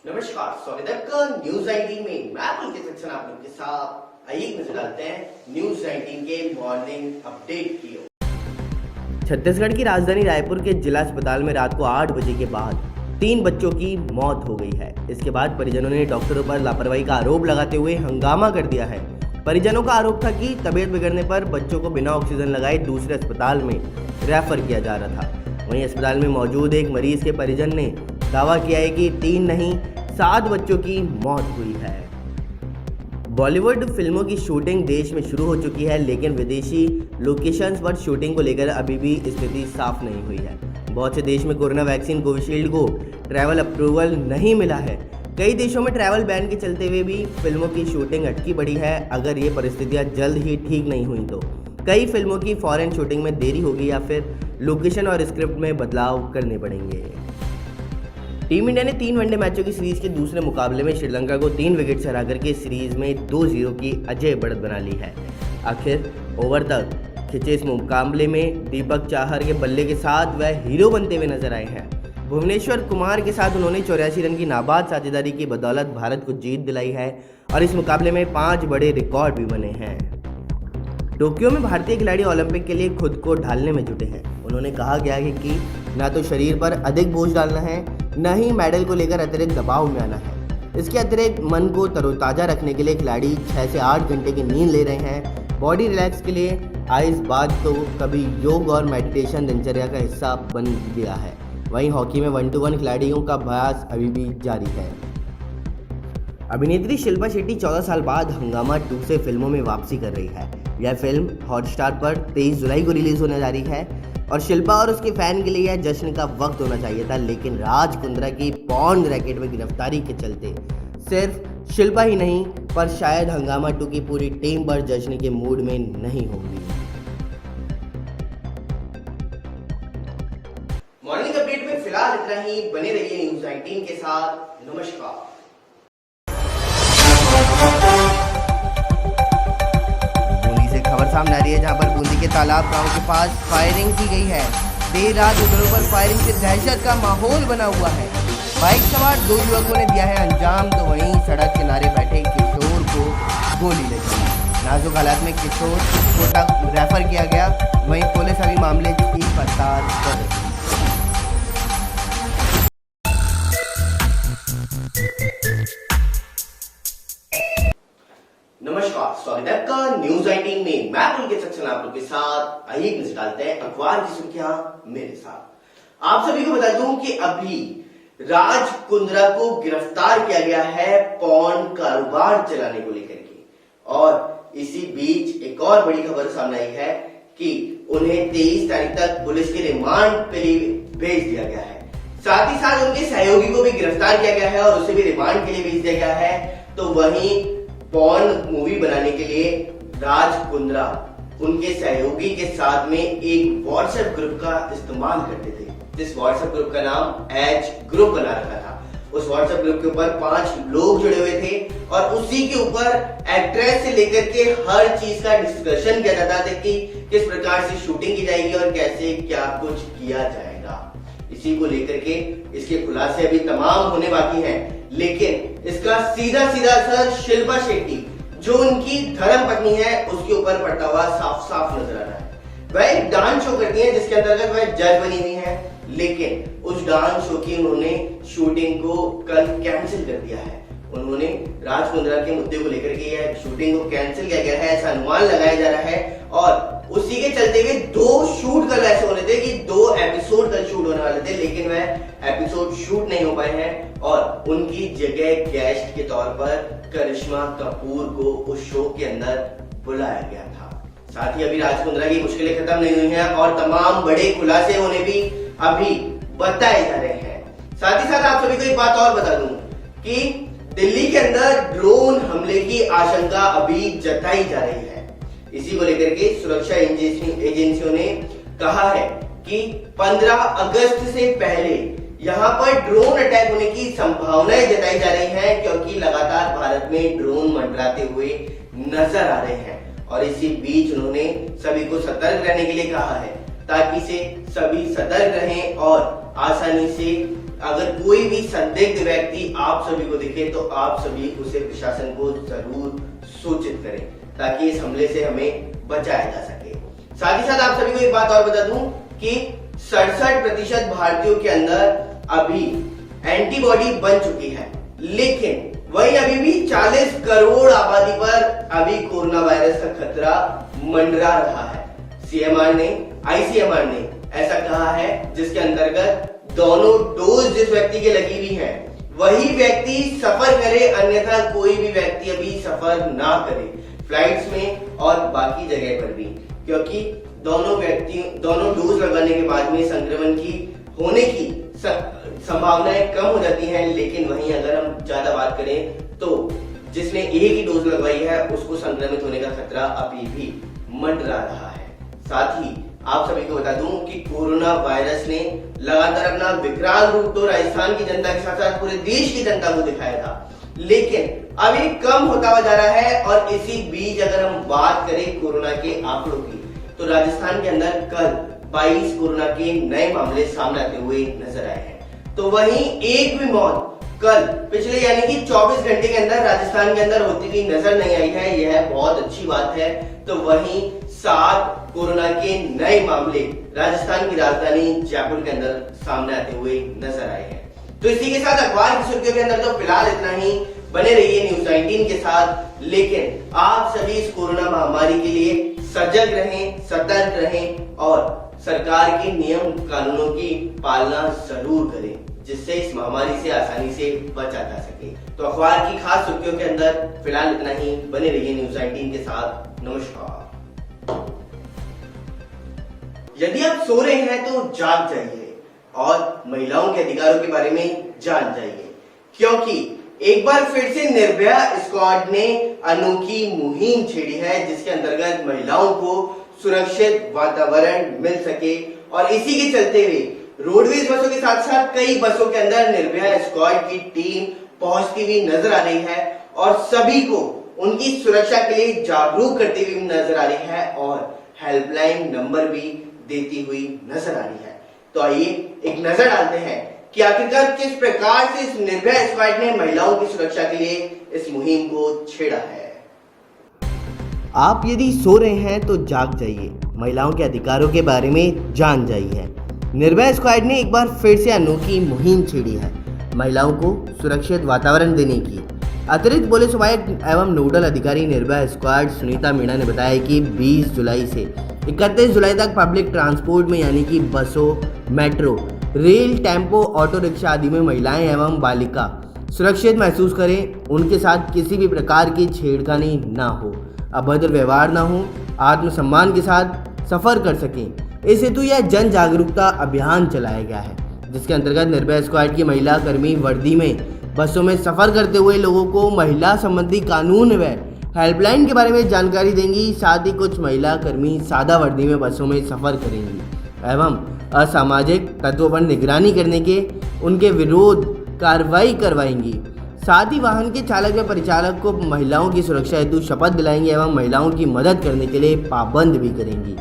नमस्कार, स्वागत है आपका न्यूज 19 में। मैं पुलकित सेक्शन आप लोग के साथ आइए नजर डालते हैं न्यूज 19 के मॉर्निंग अपडेट की ओर। छत्तीसगढ़ की राजधानी रायपुर के जिला अस्पताल में रात को 8 बजे के बाद 3 बच्चों की मौत हो गई है। इसके बाद परिजनों ने डॉक्टरों पर लापरवाही का आरोप लगाते हुए हंगामा कर दिया है। परिजनों का आरोप था कि तबीयत बिगड़ने पर बच्चों को बिना ऑक्सीजन लगाए दूसरे अस्पताल में रेफर किया जा रहा था। वहीं अस्पताल में मौजूद एक मरीज के परिजन ने दावा किया है कि 3 नहीं 7 बच्चों की मौत हुई है। बॉलीवुड फिल्मों की शूटिंग देश में शुरू हो चुकी है, लेकिन विदेशी लोकेशंस पर शूटिंग को लेकर अभी भी स्थिति साफ नहीं हुई है। बहुत से देश में कोरोना वैक्सीन कोविशील्ड को ट्रैवल अप्रूवल नहीं मिला है। कई देशों में ट्रैवल बैन के चलते हुए भी फिल्मों की शूटिंग अटकी पड़ी है। अगर ये परिस्थितियां जल्द ही ठीक नहीं हुई तो कई फिल्मों की फॉरेन शूटिंग में देरी होगी या फिर लोकेशन और स्क्रिप्ट में बदलाव करने पड़ेंगे। टीम इंडिया ने 3 वनडे मैचों की सीरीज के दूसरे मुकाबले में श्रीलंका को 3 विकेट से हराकर के सीरीज में 2-0 की अजय बढ़त बना ली है। आखिर ओवर तक खिंचे इस मुकाबले में दीपक चाहर के बल्ले के साथ वह हीरो बनते हुए नजर आए हैं। भुवनेश्वर कुमार के साथ उन्होंने 84 रन की नाबाद साझेदारी की बदौलत भारत को जीत दिलाई है और इस मुकाबले में 5 बड़े रिकॉर्ड भी बने हैं। टोक्यो में भारतीय खिलाड़ी ओलंपिक के लिए खुद को ढालने में जुटे हैं। उन्होंने कहा गया है कि न तो शरीर पर अधिक बोझ डालना है, न ही मेडल को लेकर अतिरिक्त दबाव में आना है। इसके अतिरिक्त मन को तरोताज़ा रखने के लिए खिलाड़ी 6 से 8 घंटे की नींद ले रहे हैं। बॉडी रिलैक्स के लिए आइस बाथ तो कभी योग और मेडिटेशन दिनचर्या का हिस्सा बन गया है। वहीं हॉकी में 1-to-1 खिलाड़ियों का अभ्यास अभी भी जारी है। अभिनेत्री शिल्पा शेट्टी 14 साल बाद हंगामा 2 से फिल्मों में वापसी कर रही है। यह फिल्म हॉटस्टार पर 23 जुलाई को रिलीज होने जा रही है और शिल्पा और उसके फैन के लिए यह जश्न का वक्त होना चाहिए था, लेकिन राज कुंद्रा की पॉर्न रैकेट में गिरफ्तारी के चलते सिर्फ शिल्पा ही नहीं पर शायद हंगामा 2 की पूरी टीम पर जश्न के मूड में नहीं होगी। मॉर्निंग अपडेट में फिलहाल इतना ही। बने रहिए न्यूज 19 के साथ। नमस्कार। खबर सामने आ रही है जहां पर बूंदी के तालाब गांव के पास फायरिंग की गई है। देर रात उधरों पर फायरिंग से दहशत का माहौल बना हुआ है। बाइक सवार 2 युवकों ने दिया है अंजाम, तो वहीं सड़क किनारे बैठे किशोर को गोली लगी। नाजुक हालात में किशोर को रेफर किया गया। वहीं पुलिस अभी मामले की पड़ताल कर रही है। नमस्कार, स्वागत है आपका न्यूज 19 में। मैं पुलकित सेक्शन आप लोग के साथ आइए नजर डालते हैं अखबार की सुर्खियां मेरे साथ। आप सभी को बता दूं कि अभी राज कुंद्रा को गिरफ्तार किया गया है पॉर्न कारोबार चलाने को लेकर के। और इसी बीच एक और बड़ी खबर सामने आई है कि उन्हें 23 तारीख तक पुलिस के रिमांड पे भेज दिया गया है। साथ ही साथ उनके सहयोगी को भी गिरफ्तार किया गया है और उसे भी रिमांड के लिए भेज दिया गया है। तो वहीं पॉर्न मूवी बनाने के लिए राज कुंद्रा उनके सहयोगी के साथ में एक व्हाट्सएप ग्रुप का इस्तेमाल करते थे। जिस व्हाट्सएप ग्रुप का नाम एच ग्रुप बना रखा था। उस व्हाट्सएप ग्रुप के ऊपर 5 लोग जुड़े हुए थे और उसी के ऊपर एक्ट्रेस से लेकर के हर चीज का डिस्कशन किया जाता था कि किस प्रकार से शूटिंग की जाएगी और कैसे क्या कुछ किया जाएगा। इसी को लेकर के इसके खुलासे अभी तमाम होने बाकी हैं, लेकिन इसका सीधा सीधा असर शिल्पा शेट्टी जो उनकी धर्म पत्नी है उसके ऊपर पड़ता हुआ साफ साफ नजर आ रहा है। वह एक डांस शो करती है जिसके अंतर्गत वह जज बनी हुई है, लेकिन उस डांस शो की उन्होंने शूटिंग को कल कैंसिल कर दिया है। उन्होंने राज कुंद्रा के मुद्दे को लेकर के यह शूटिंग को कैंसिल किया गया है ऐसा अनुमान लगाया जा रहा है। और उसी के चलते हुए 2 शूट कल ऐसे होने थे कि 2 एपिसोड कल शूट होने वाले थे, लेकिन वह एपिसोड शूट नहीं हो पाए हैं और उनकी जगह गेस्ट के तौर पर करिश्मा कपूर को उस शो के अंदर बुलाया गया था। साथ ही अभी राज कुंद्रा की मुश्किलें खत्म नहीं हुई हैं और तमाम बड़े खुलासे होने भी अभी बताए जा रहे हैं। साथ ही साथ आप सभी को एक बात और बता दूं कि दिल्ली के अंदर ड्रोन हमले की आशंका अभी जताई जा रही है। इसी को लेकर के सुरक्षा एजेंसियों ने कहा है कि 15 अगस्त से पहले यहां पर ड्रोन अटैक होने की संभावनाएं जताई जा रही हैं, क्योंकि लगातार भारत में ड्रोन मंडराते हुए नजर आ रहे हैं। और इसी बीच उन्होंने सभी को सतर्क रहने के लिए कहा है ताकि से सभी सतर्क रहें और आसानी से अगर कोई भी संदिग्ध व्यक्ति आप सभी को दिखे तो आप सभी उसे प्रशासन को जरूर सूचित करें ताकि इस हमले से हमें बचाया जा सके। साथ ही साथ आप सभी को एक बात और बता दूं कि 67% भारतीयों के अंदर अभी एंटीबॉडी बन चुकी है, लेकिन वही अभी भी 40 करोड़ आबादी पर अभी कोरोना वायरस का खतरा मंडरा रहा है। आईसीएमआर ने ऐसा कहा है, जिसके अंतर्गत दोनों डोज जिस व्यक्ति के लगी हुई है वही व्यक्ति सफर करे, अन्यथा कोई भी व्यक्ति अभी सफर ना करे फ्लाइट्स में और बाकी जगह पर भी, क्योंकि दोनों डोज लगाने के बाद में संक्रमण की होने की संभावनाएं कम हो जाती हैं। लेकिन वहीं अगर हम ज्यादा बात करें तो जिसने एक ही डोज लगवाई है उसको संक्रमित होने का खतरा अभी भी मंडरा रहा है। साथ ही आप सभी को बता दूं कि कोरोना वायरस ने लगातार अपना विकराल रूप तो राजस्थान की जनता के साथ साथ पूरे देश की जनता को दिखाया था, लेकिन अभी कम होता हुआ जा रहा है। और इसी बीच अगर हम बात करें कोरोना के आंकड़ों की तो राजस्थान के अंदर कल 22 कोरोना के नए मामले सामने आते हुए नजर आए हैं। तो वहीं एक भी मौत कल पिछले यानी कि 24 घंटे के अंदर राजस्थान के अंदर होती हुई नजर नहीं आई है, यह बहुत अच्छी बात है। तो वहीं 7 कोरोना के नए मामले राजस्थान की राजधानी जयपुर के अंदर सामने आते हुए नजर आए हैं। तो इसी के साथ अखबार की सुर्खियों के अंदर तो फिलहाल इतना ही। बने रहिए न्यूज 19 के साथ, लेकिन आप सभी इस कोरोना महामारी के लिए सजग रहें, सतर्क रहें और सरकार के नियम कानूनों की पालना जरूर करें, जिससे इस महामारी से आसानी से बचा जा सके। तो अखबार की खास सुर्खियों के अंदर फिलहाल इतना ही। बने रहिए न्यूज 19 के साथ। नमस्कार। यदि आप सो रहे हैं तो जाग जाइए और महिलाओं के अधिकारों के बारे में जान जाइए, क्योंकि एक बार फिर से निर्भया स्क्वाड ने अनोखी मुहिम छेड़ी है, जिसके अंतर्गत महिलाओं को सुरक्षित वातावरण मिल सके। और इसी के चलते हुए रोडवेज बसों के साथ साथ कई बसों के अंदर निर्भया स्क्वाड की टीम पहुंचती हुई नजर आ रही है और सभी को उनकी सुरक्षा के लिए जागरूक करती हुई नजर आ रही है और हेल्पलाइन नंबर भी देती हुई नजर आ रही है। तो आइए एक नजर डालते हैं कि आखिरकार किस प्रकार से इस निर्भया स्क्वाड ने महिलाओं की सुरक्षा के लिए इस मुहिम को छेड़ा है। आप यदि सो रहे हैं तो जाग जाइए, महिलाओं के अधिकारों के बारे में जान जाइए। निर्भया स्क्वाड ने एक बार फिर से अनोखी मुहिम छेड़ी है, महिलाओं को सुरक्षित वातावरण देने की। अतिरिक्त पुलिस उपायुक्त एवं नोडल अधिकारी निर्भया स्क्वाड सुनीता मीणा ने बताया कि 20 जुलाई से 31 जुलाई तक पब्लिक ट्रांसपोर्ट में यानी कि बसों, metro, rail, tempo, auto rickshaw आदि में महिलाएं एवं बालिका सुरक्षित महसूस करें, उनके साथ किसी भी प्रकार की छेड़खानी ना हो, अभद्र व्यवहार ना हो, आत्मसम्मान के साथ सफर कर सकें। इस हेतु यह जन जागरूकता अभियान चलाया गया है, जिसके अंतर्गत निर्भया स्क्वाड की महिला कर्मी वर्दी में बसों में सफर करते हुए लोगों को महिला संबंधी कानून व हेल्पलाइन के बारे में जानकारी देंगी। साथ ही कुछ महिला कर्मी सादा वर्दी में बसों में सफर करेंगी एवं असामाजिक तत्वों पर निगरानी करने के उनके विरोध कार्रवाई करवाएंगी। साथ ही वाहन के चालक व परिचालक को महिलाओं की सुरक्षा हेतु शपथ दिलाएंगे एवं महिलाओं की मदद करने के लिए पाबंद भी करेंगी।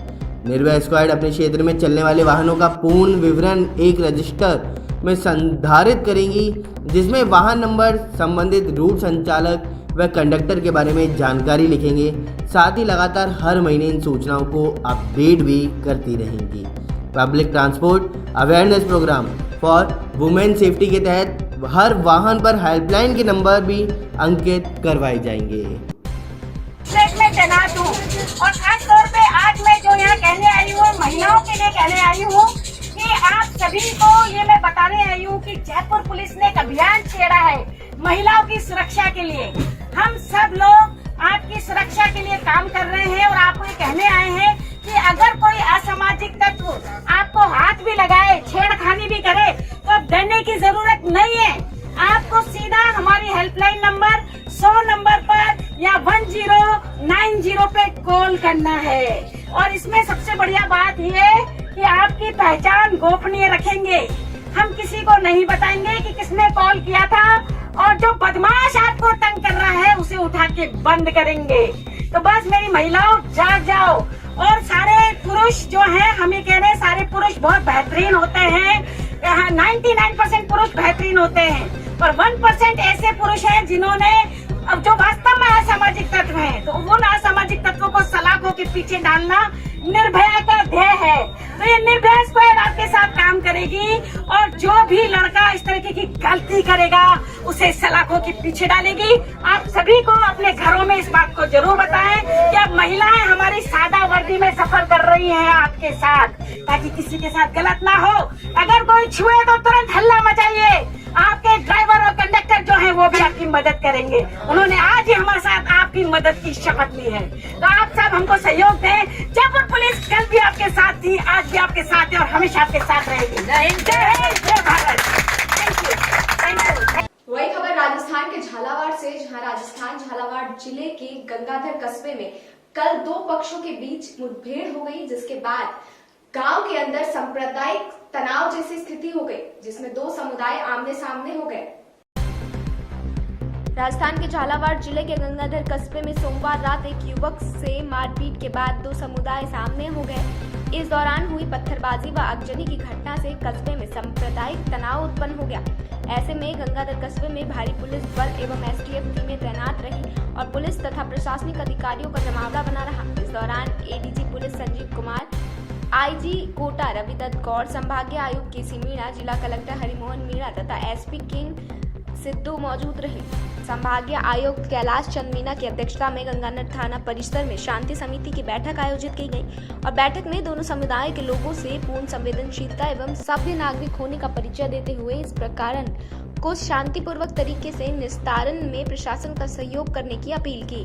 निर्भया स्क्वाड अपने क्षेत्र में चलने वाले वाहनों का पूर्ण विवरण एक रजिस्टर में संधारित करेंगी, जिसमें वाहन नंबर, संबंधित रूट संचालक व कंडक्टर के बारे में जानकारी लिखेंगे। साथ ही लगातार हर महीने इन सूचनाओं को अपडेट भी करती रहेंगी। Public transport awareness program for women safety के तहत हर वाहन पर हेल्पलाइन के नंबर भी अंकित करवाए जाएंगे। में तैनात हूँ और खास तौर पे आज मैं जो यहाँ कहने आई हूँ महिलाओं के लिए कहने आई हूँ कि आप सभी को ये मैं बताने आई हूँ कि जयपुर पुलिस ने एक अभियान छेड़ा है महिलाओं की सुरक्षा के लिए। हम सब लोग आपकी सुरक्षा के लिए काम कर रहे हैं और आपको ये कहने आए हैं कि अगर कोई असामाजिक तत्व आपको हाथ भी लगाए, छेड़खानी भी करे तो डरने की जरूरत नहीं है। आपको सीधा हमारी हेल्पलाइन नंबर 100 नंबर पर या 1090 पे कॉल करना है। और इसमें सबसे बढ़िया बात ये है कि आपकी पहचान गोपनीय रखेंगे। हम किसी को नहीं बताएंगे कि किसने कॉल किया था और जो बदमाश आपको तंग कर रहा है उसे उठा के बंद करेंगे। तो बस मेरी महिलाओं जाग जाओ और सारे पुरुष जो हैं हमें कह रहे हैं सारे पुरुष बहुत बेहतरीन होते हैं, 99% पुरुष बेहतरीन होते हैं, पर 1% ऐसे पुरुष हैं जिन्होंने अब जो वास्तव में असामाजिक तत्व हैं, तो उन असामाजिक तत्वों को सलाखों के पीछे डालना निर्भया का ध्येय है। तो ये निर्भया स्क्वाड आपके साथ काम करेगी और जो भी लड़का इस तरीके की गलती करेगा उसे सलाखों के पीछे डालेगी। आप सभी को अपने घरों में इस बात को जरूर बताएं कि अब महिलाएं हमारी सादा वर्दी में सफर कर रही हैं आपके साथ, ताकि किसी के साथ गलत ना हो। अगर कोई छुए तो तुरंत हल्ला मचाइए। आपके ड्राइवर और कंडक्टर जो हैं वो भी आपकी मदद करेंगे। उन्होंने आज ही हमारे साथ आपकी मदद की शपथ ली है, तो आप सब हमको सहयोग दें। जयपुर पुलिस कल भी आपके साथ थी, आज भी आपके साथ है और हमेशा आपके साथ रहेगी। जय हिंद, जय भारत। Thank you. वही खबर राजस्थान के झालावाड़ से, जहां राजस्थान झालावाड़ जिले के गंगाधर कस्बे में कल दो पक्षों के बीच मुठभेड़ हो गई, जिसके बाद गांव के अंदर सांप्रदायिक तनाव जैसी स्थिति हो गई, जिसमें दो समुदाय आमने सामने हो गए। राजस्थान के झालावाड़ जिले के गंगाधर कस्बे में सोमवार रात एक युवक से मारपीट के बाद दो समुदाय सामने हो गए। इस दौरान हुई पत्थरबाजी व आगजनी की घटना से कस्बे में सांप्रदायिक तनाव उत्पन्न हो गया। ऐसे में गंगाधर कस्बे में भारी पुलिस बल एवं एसटीएफ टीमें तैनात रही और पुलिस तथा प्रशासनिक अधिकारियों का जमावड़ा बना रहा। इस दौरान ADG police Sanjeev Kumar, IG Kota Ravidutt Gaur, संभागीय आयुक्त केसी मीणा, जिला कलेक्टर हरिमोहन मीणा तथा एसपी किंग सिद्धू मौजूद रहे। संभागीय आयुक्त कैलाश चंद मीणा की अध्यक्षता में गंगानगर थाना परिसर में शांति समिति की बैठक आयोजित की गई और बैठक में दोनों समुदाय के लोगों से पूर्ण संवेदनशीलता एवं सभ्य नागरिक होने का परिचय देते हुए इस प्रकरण को शांतिपूर्वक तरीके से निस्तारण में प्रशासन का सहयोग करने की अपील की।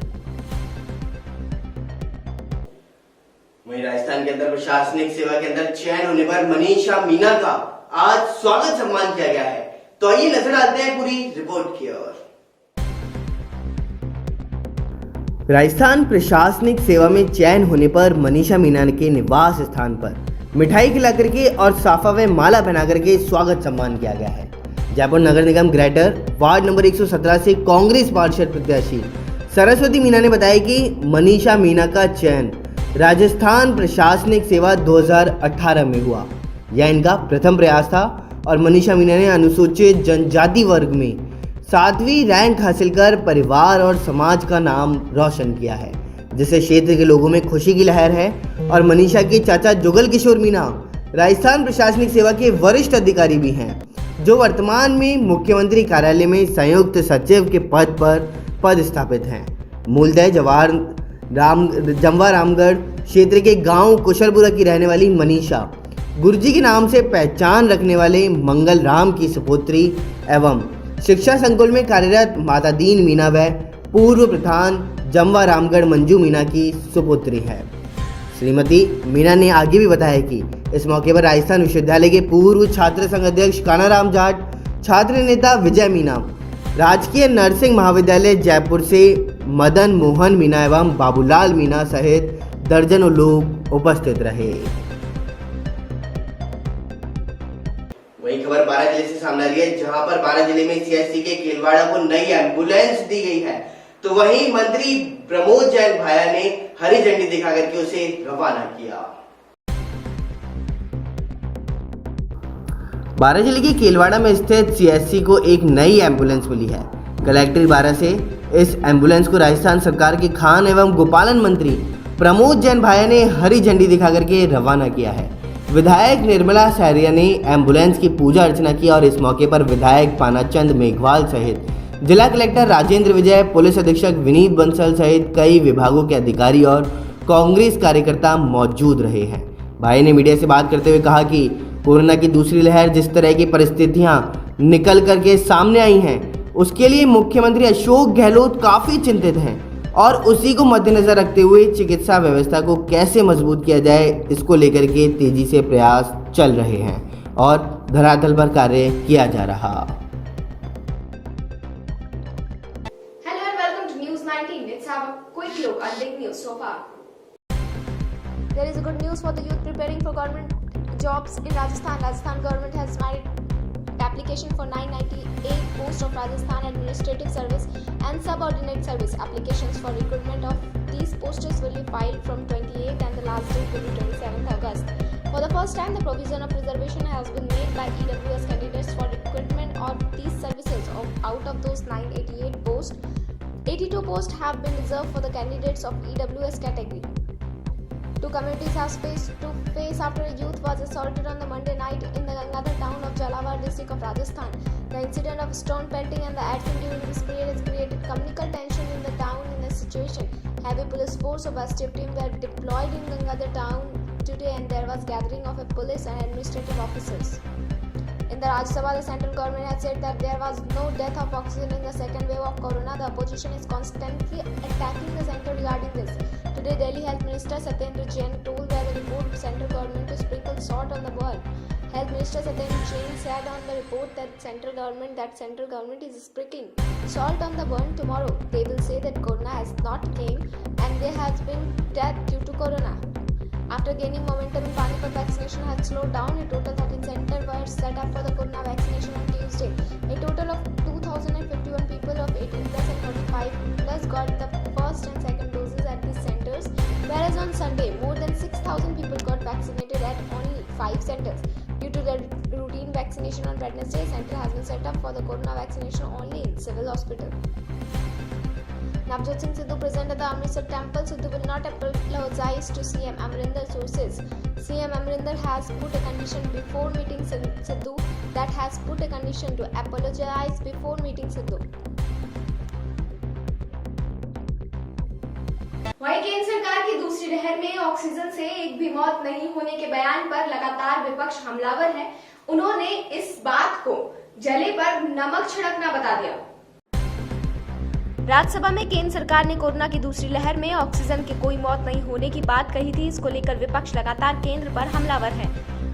वहीं राजस्थान के अंदर प्रशासनिक सेवा के अंदर चयन होने पर मनीषा मीना का आज स्वागत सम्मान किया गया है। तो आइए नजर डालते हैं पूरी रिपोर्ट की ओर। राजस्थान प्रशासनिक सेवा में चयन होने पर मनीषा मीना के निवास स्थान पर मिठाई खिला करके और साफा व माला पहना करके स्वागत सम्मान किया गया है। जयपुर नगर निगम ग्रेटर वार्ड नंबर 117 से कांग्रेस पार्षद प्रत्याशी सरस्वती मीना ने बताया कि मनीषा मीना का चयन राजस्थान प्रशासनिक सेवा 2018 में हुआ। यह इनका प्रथम प्रयास था और मनीषा मीना ने अनुसूचित जनजाति वर्ग में 7वीं रैंक हासिल कर परिवार और समाज का नाम रोशन किया है, जिससे क्षेत्र के लोगों में खुशी की लहर है। और मनीषा के चाचा जुगल किशोर मीना राजस्थान प्रशासनिक सेवा के वरिष्ठ अधिकारी भी हैं, जो वर्तमान में मुख्यमंत्री कार्यालय में संयुक्त सचिव के पद पर पदस्थापित हैं। मूलतः जमवा रामगढ़ क्षेत्र के गांव कुशलपुरा की रहने वाली मनीषा गुरुजी के नाम से पहचान रखने वाले मंगल राम की सुपुत्री एवं शिक्षा संकुल में कार्यरत माता दीन मीना व पूर्व प्रधान जमवा रामगढ़ मंजू मीना की सुपुत्री है। श्रीमती मीना ने आगे भी बताया कि इस मौके पर राजस्थान विश्वविद्यालय के पूर्व छात्र संघ अध्यक्ष कानाराम जाट, छात्र नेता विजय मीना, राजकीय नर्सिंग महाविद्यालय जयपुर से मदन मोहन मीना एवं बाबूलाल मीना सहित दर्जनों लोग उपस्थित रहे। वही खबर 12 जिले से सामने आ रही है, जहां पर 12 जिले में सीएससी के केलवाड़ा को नई एम्बुलेंस दी गई है। तो वहीं मंत्री प्रमोद जैन भाया ने हरी झंडी दिखा करके उसे रवाना किया। 12 जिले के केलवाड़ा में स्थित सीएससी को एक नई एम्बुलेंस मिली है। कलेक्टर 12 से इस एम्बुलेंस को राजस्थान सरकार के खान एवं गोपालन मंत्री प्रमोद जैन भाया ने हरी झंडी दिखा करके रवाना किया है। विधायक निर्मला सहरिया ने एम्बुलेंस की पूजा अर्चना की और इस मौके पर विधायक पानाचंद मेघवाल सहित जिला कलेक्टर राजेंद्र विजय, पुलिस अधीक्षक विनीत बंसल सहित कई विभागों के अधिकारी और कांग्रेस कार्यकर्ता मौजूद रहे हैं। भाई ने मीडिया से बात करते हुए कहा कि कोरोना की दूसरी लहर जिस तरह की परिस्थितियां निकल करके सामने आई हैं, उसके लिए मुख्यमंत्री अशोक गहलोत काफ़ी चिंतित हैं और उसी को मद्देनजर रखते हुए चिकित्सा व्यवस्था को कैसे मजबूत किया जाए, इसको लेकर के तेजी से प्रयास चल रहे हैं और धरातल पर कार्य किया जा रहा। Hello and welcome to News 19. Let's have a quick look at big news so far. There is a good news for the youth preparing for government jobs in Rajasthan. Rajasthan government has made application for 998 posts of Rajasthan Administrative Service and Subordinate Service applications for recruitment of these posters will be filed from 28th and the last date will be 27th August. For the first time, the provision of reservation has been made by EWS candidates for recruitment of these services. Out of those 988 posts, 82 posts have been reserved for the candidates of EWS category. Two communities have faced to face after a youth was assaulted on the Monday night in the Gangadhar town of Jhalawar district of Rajasthan. The incident of stone pelting and the action during this period has created communal tension in the town. In this situation, heavy police force of STF team were deployed in Gangadhar town today, and there was gathering of a police and administrative officers. In the Rajya Sabha, the central government has said that there was no death of oxygen in the second wave of corona. The opposition is constantly attacking the center regarding this. Today, Delhi Health Minister Satyendra Jain told by the report the central government to sprinkle salt on the burn. Health Minister Satyendra Jain said on the report that central government is sprinkling salt on the burn. Tomorrow, they will say that corona has not came and there has been death due to corona. After gaining momentum in Panipat, vaccination had slowed down. A total 13 centers were set up for the corona vaccination on Tuesday. A total of 2,051 people of 18 plus and 35 plus got the first and second doses at these centers, whereas on Sunday, more than 6,000 people got vaccinated at only 5 centers. Due to the routine vaccination on Wednesday, center has been set up for the corona vaccination only in civil hospital. Navjot Singh Sidhu present at the Amritsar temple. Sidhu will not apologize to CM Amrinder. Sources: CM Amrinder has put a condition before meeting Sidhu that has put a condition to apologize before meeting Sidhu. वहीं केंद्र सरकार की दूसरी लहर में oxygen से एक भी मौत नहीं होने के बयान पर लगातार विपक्ष हमलावर है। उन्होंने इस बात को जले पर नमक छिड़कना बता दिया। राज्यसभा में केंद्र सरकार ने कोरोना की दूसरी लहर में ऑक्सीजन की कोई मौत नहीं होने की बात कही थी। इसको लेकर विपक्ष लगातार केंद्र पर हमलावर है।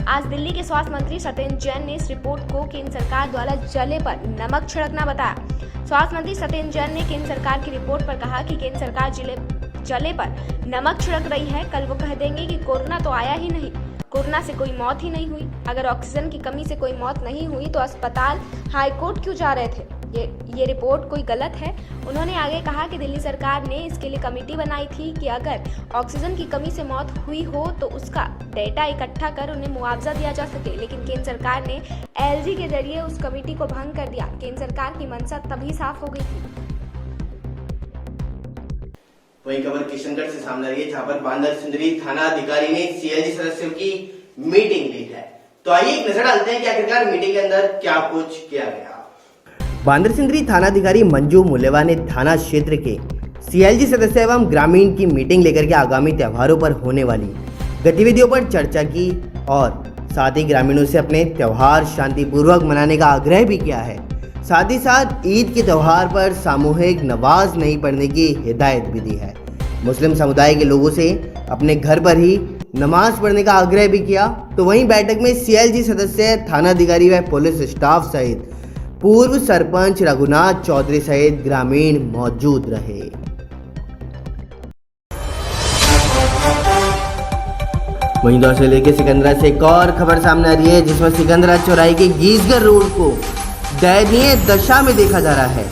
आज दिल्ली के स्वास्थ्य मंत्री सत्येंद्र जैन ने इस रिपोर्ट को केंद्र सरकार द्वारा जले पर नमक छिड़कना बताया। स्वास्थ्य मंत्री सत्येंद्र जैन ने केंद्र सरकार की रिपोर्ट पर कहा कि केंद्र सरकार जले पर नमक छिड़क रही है। कल वो कह देंगे कि कोरोना तो आया ही नहीं, कोरोना से कोई मौत ही नहीं हुई। अगर ऑक्सीजन की कमी से कोई मौत नहीं हुई तो अस्पताल हाईकोर्ट क्यों जा रहे थे? ये रिपोर्ट कोई गलत है। उन्होंने आगे कहा कि दिल्ली सरकार ने इसके लिए कमेटी बनाई थी कि अगर ऑक्सीजन की कमी से मौत हुई हो तो उसका डेटा इकट्ठा कर उन्हें मुआवजा दिया जा सके, लेकिन केंद्र सरकार ने एलजी के जरिए उस कमेटी को भंग कर दिया। केंद्र सरकार की मंशा तभी साफ हो गई थी। वही खबर किशनगढ़ से सामने आ रही है, जहां पर बांदर सुंदरी थाना अधिकारी ने सीएलजी सदस्यों की मीटिंग ली है। तो आइए एक नजर डालते हैं कि आखिरकार मीटिंग के अंदर क्या कुछ किया गया। बांदर सिंदरी थानाधिकारी मंजू मुलेवा ने थाना क्षेत्र के सीएलजी सदस्य एवं ग्रामीण की मीटिंग लेकर के आगामी त्योहारों पर होने वाली गतिविधियों पर चर्चा की और साथ ही ग्रामीणों से अपने त्योहार शांतिपूर्वक मनाने का आग्रह भी किया है। साथ ही साथ ईद के त्योहार पर सामूहिक नमाज नहीं पढ़ने की हिदायत भी दी है। मुस्लिम समुदाय के लोगों से अपने घर पर ही नमाज पढ़ने का आग्रह भी किया। तो वहीं बैठक में सीएलजी सदस्य, थानाधिकारी व पुलिस स्टाफ सहित पूर्व सरपंच रघुनाथ चौधरी सहित ग्रामीण मौजूद रहे। वहीं दौसा जिले के सिकंदरा से एक और खबर सामने आ रही है, जिसमें सिकंदरा चौराहे के गीसगर रोड को दयनीय दशा में देखा जा रहा है।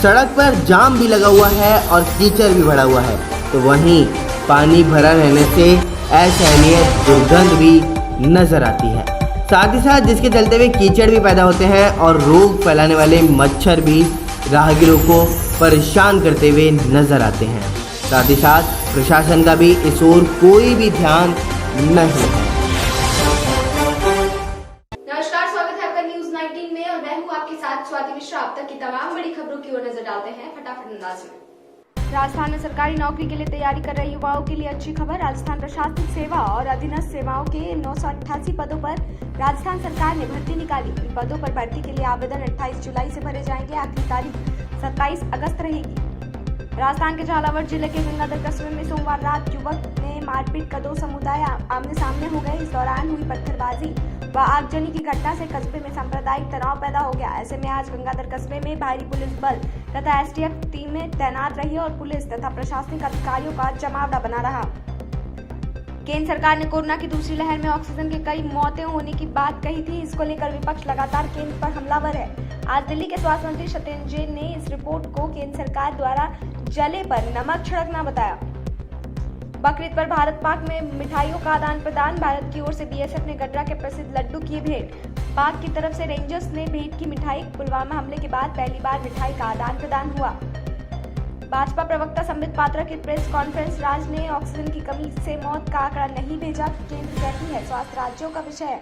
सड़क पर जाम भी लगा हुआ है और कीचड़ भी भरा हुआ है। तो वहीं पानी भरा रहने से असहनीय दुर्गंध भी नजर आती है। साथ ही साथ जिसके चलते हुए कीचड़ भी पैदा होते हैं और रोग फैलाने वाले मच्छर भी राहगीरों को परेशान करते हुए नजर आते हैं। साथ ही साथ प्रशासन का भी इस ओर कोई भी ध्यान नहीं है। नमस्कार, स्वागत है आपका न्यूज 19 में और मैं हूं आपके साथ स्वाति मिश्रा। अब तक की तमाम बड़ी खबरों की ओर नजर डालते हैं फटाफट अंदाज में। राजस्थान में सरकारी नौकरी के लिए तैयारी कर रहे युवाओं के लिए अच्छी खबर। राजस्थान प्रशासनिक सेवा और अधीनस्थ सेवाओं के 988 पदों पर राजस्थान सरकार ने भर्ती निकाली। इन पदों पर भर्ती के लिए आवेदन 28 जुलाई से भरे जाएंगे। आखिरी तारीख 27 अगस्त रहेगी। राजस्थान के झालावाड़ जिले के गंगाधर कस्बे में सोमवार रात युवक ने मारपीट कर दो समुदाय आमने सामने हो गए। इस दौरान हुई पत्थरबाजी व आगजनी की घटना से कस्बे में सांप्रदायिक तनाव पैदा हो गया। ऐसे में आज गंगाधर कस्बे में भारी पुलिस बल तथा एसटीएफ टीमें तैनात रही और पुलिस तथा प्रशासनिक अधिकारियों का जमावड़ा बना रहा। केंद्र सरकार ने कोरोना की दूसरी लहर में ऑक्सीजन के कई मौतें होने की बात कही थी। इसको लेकर विपक्ष लगातार केंद्र पर हमलावर है। आज दिल्ली के स्वास्थ्य मंत्री सत्येंद्र जैन ने इस रिपोर्ट को केंद्र सरकार द्वारा जले पर नमक छिड़कना बताया। बकरीद पर भारत पाक में मिठाइयों का आदान प्रदान। भारत की ओर से बीएसएफ ने गडरा के प्रसिद्ध लड्डू किए भेंट। पाक की तरफ से रेंजर्स ने भेंट की मिठाई। पुलवामा हमले के बाद पहली बार मिठाई का आदान प्रदान हुआ। भाजपा प्रवक्ता संबित पात्रा की प्रेस कॉन्फ्रेंस। राज्य ने ऑक्सीजन की कमी से मौत का आंकड़ा नहीं भेजा। केंद्र कहती है स्वास्थ्य राज्यों का विषय है,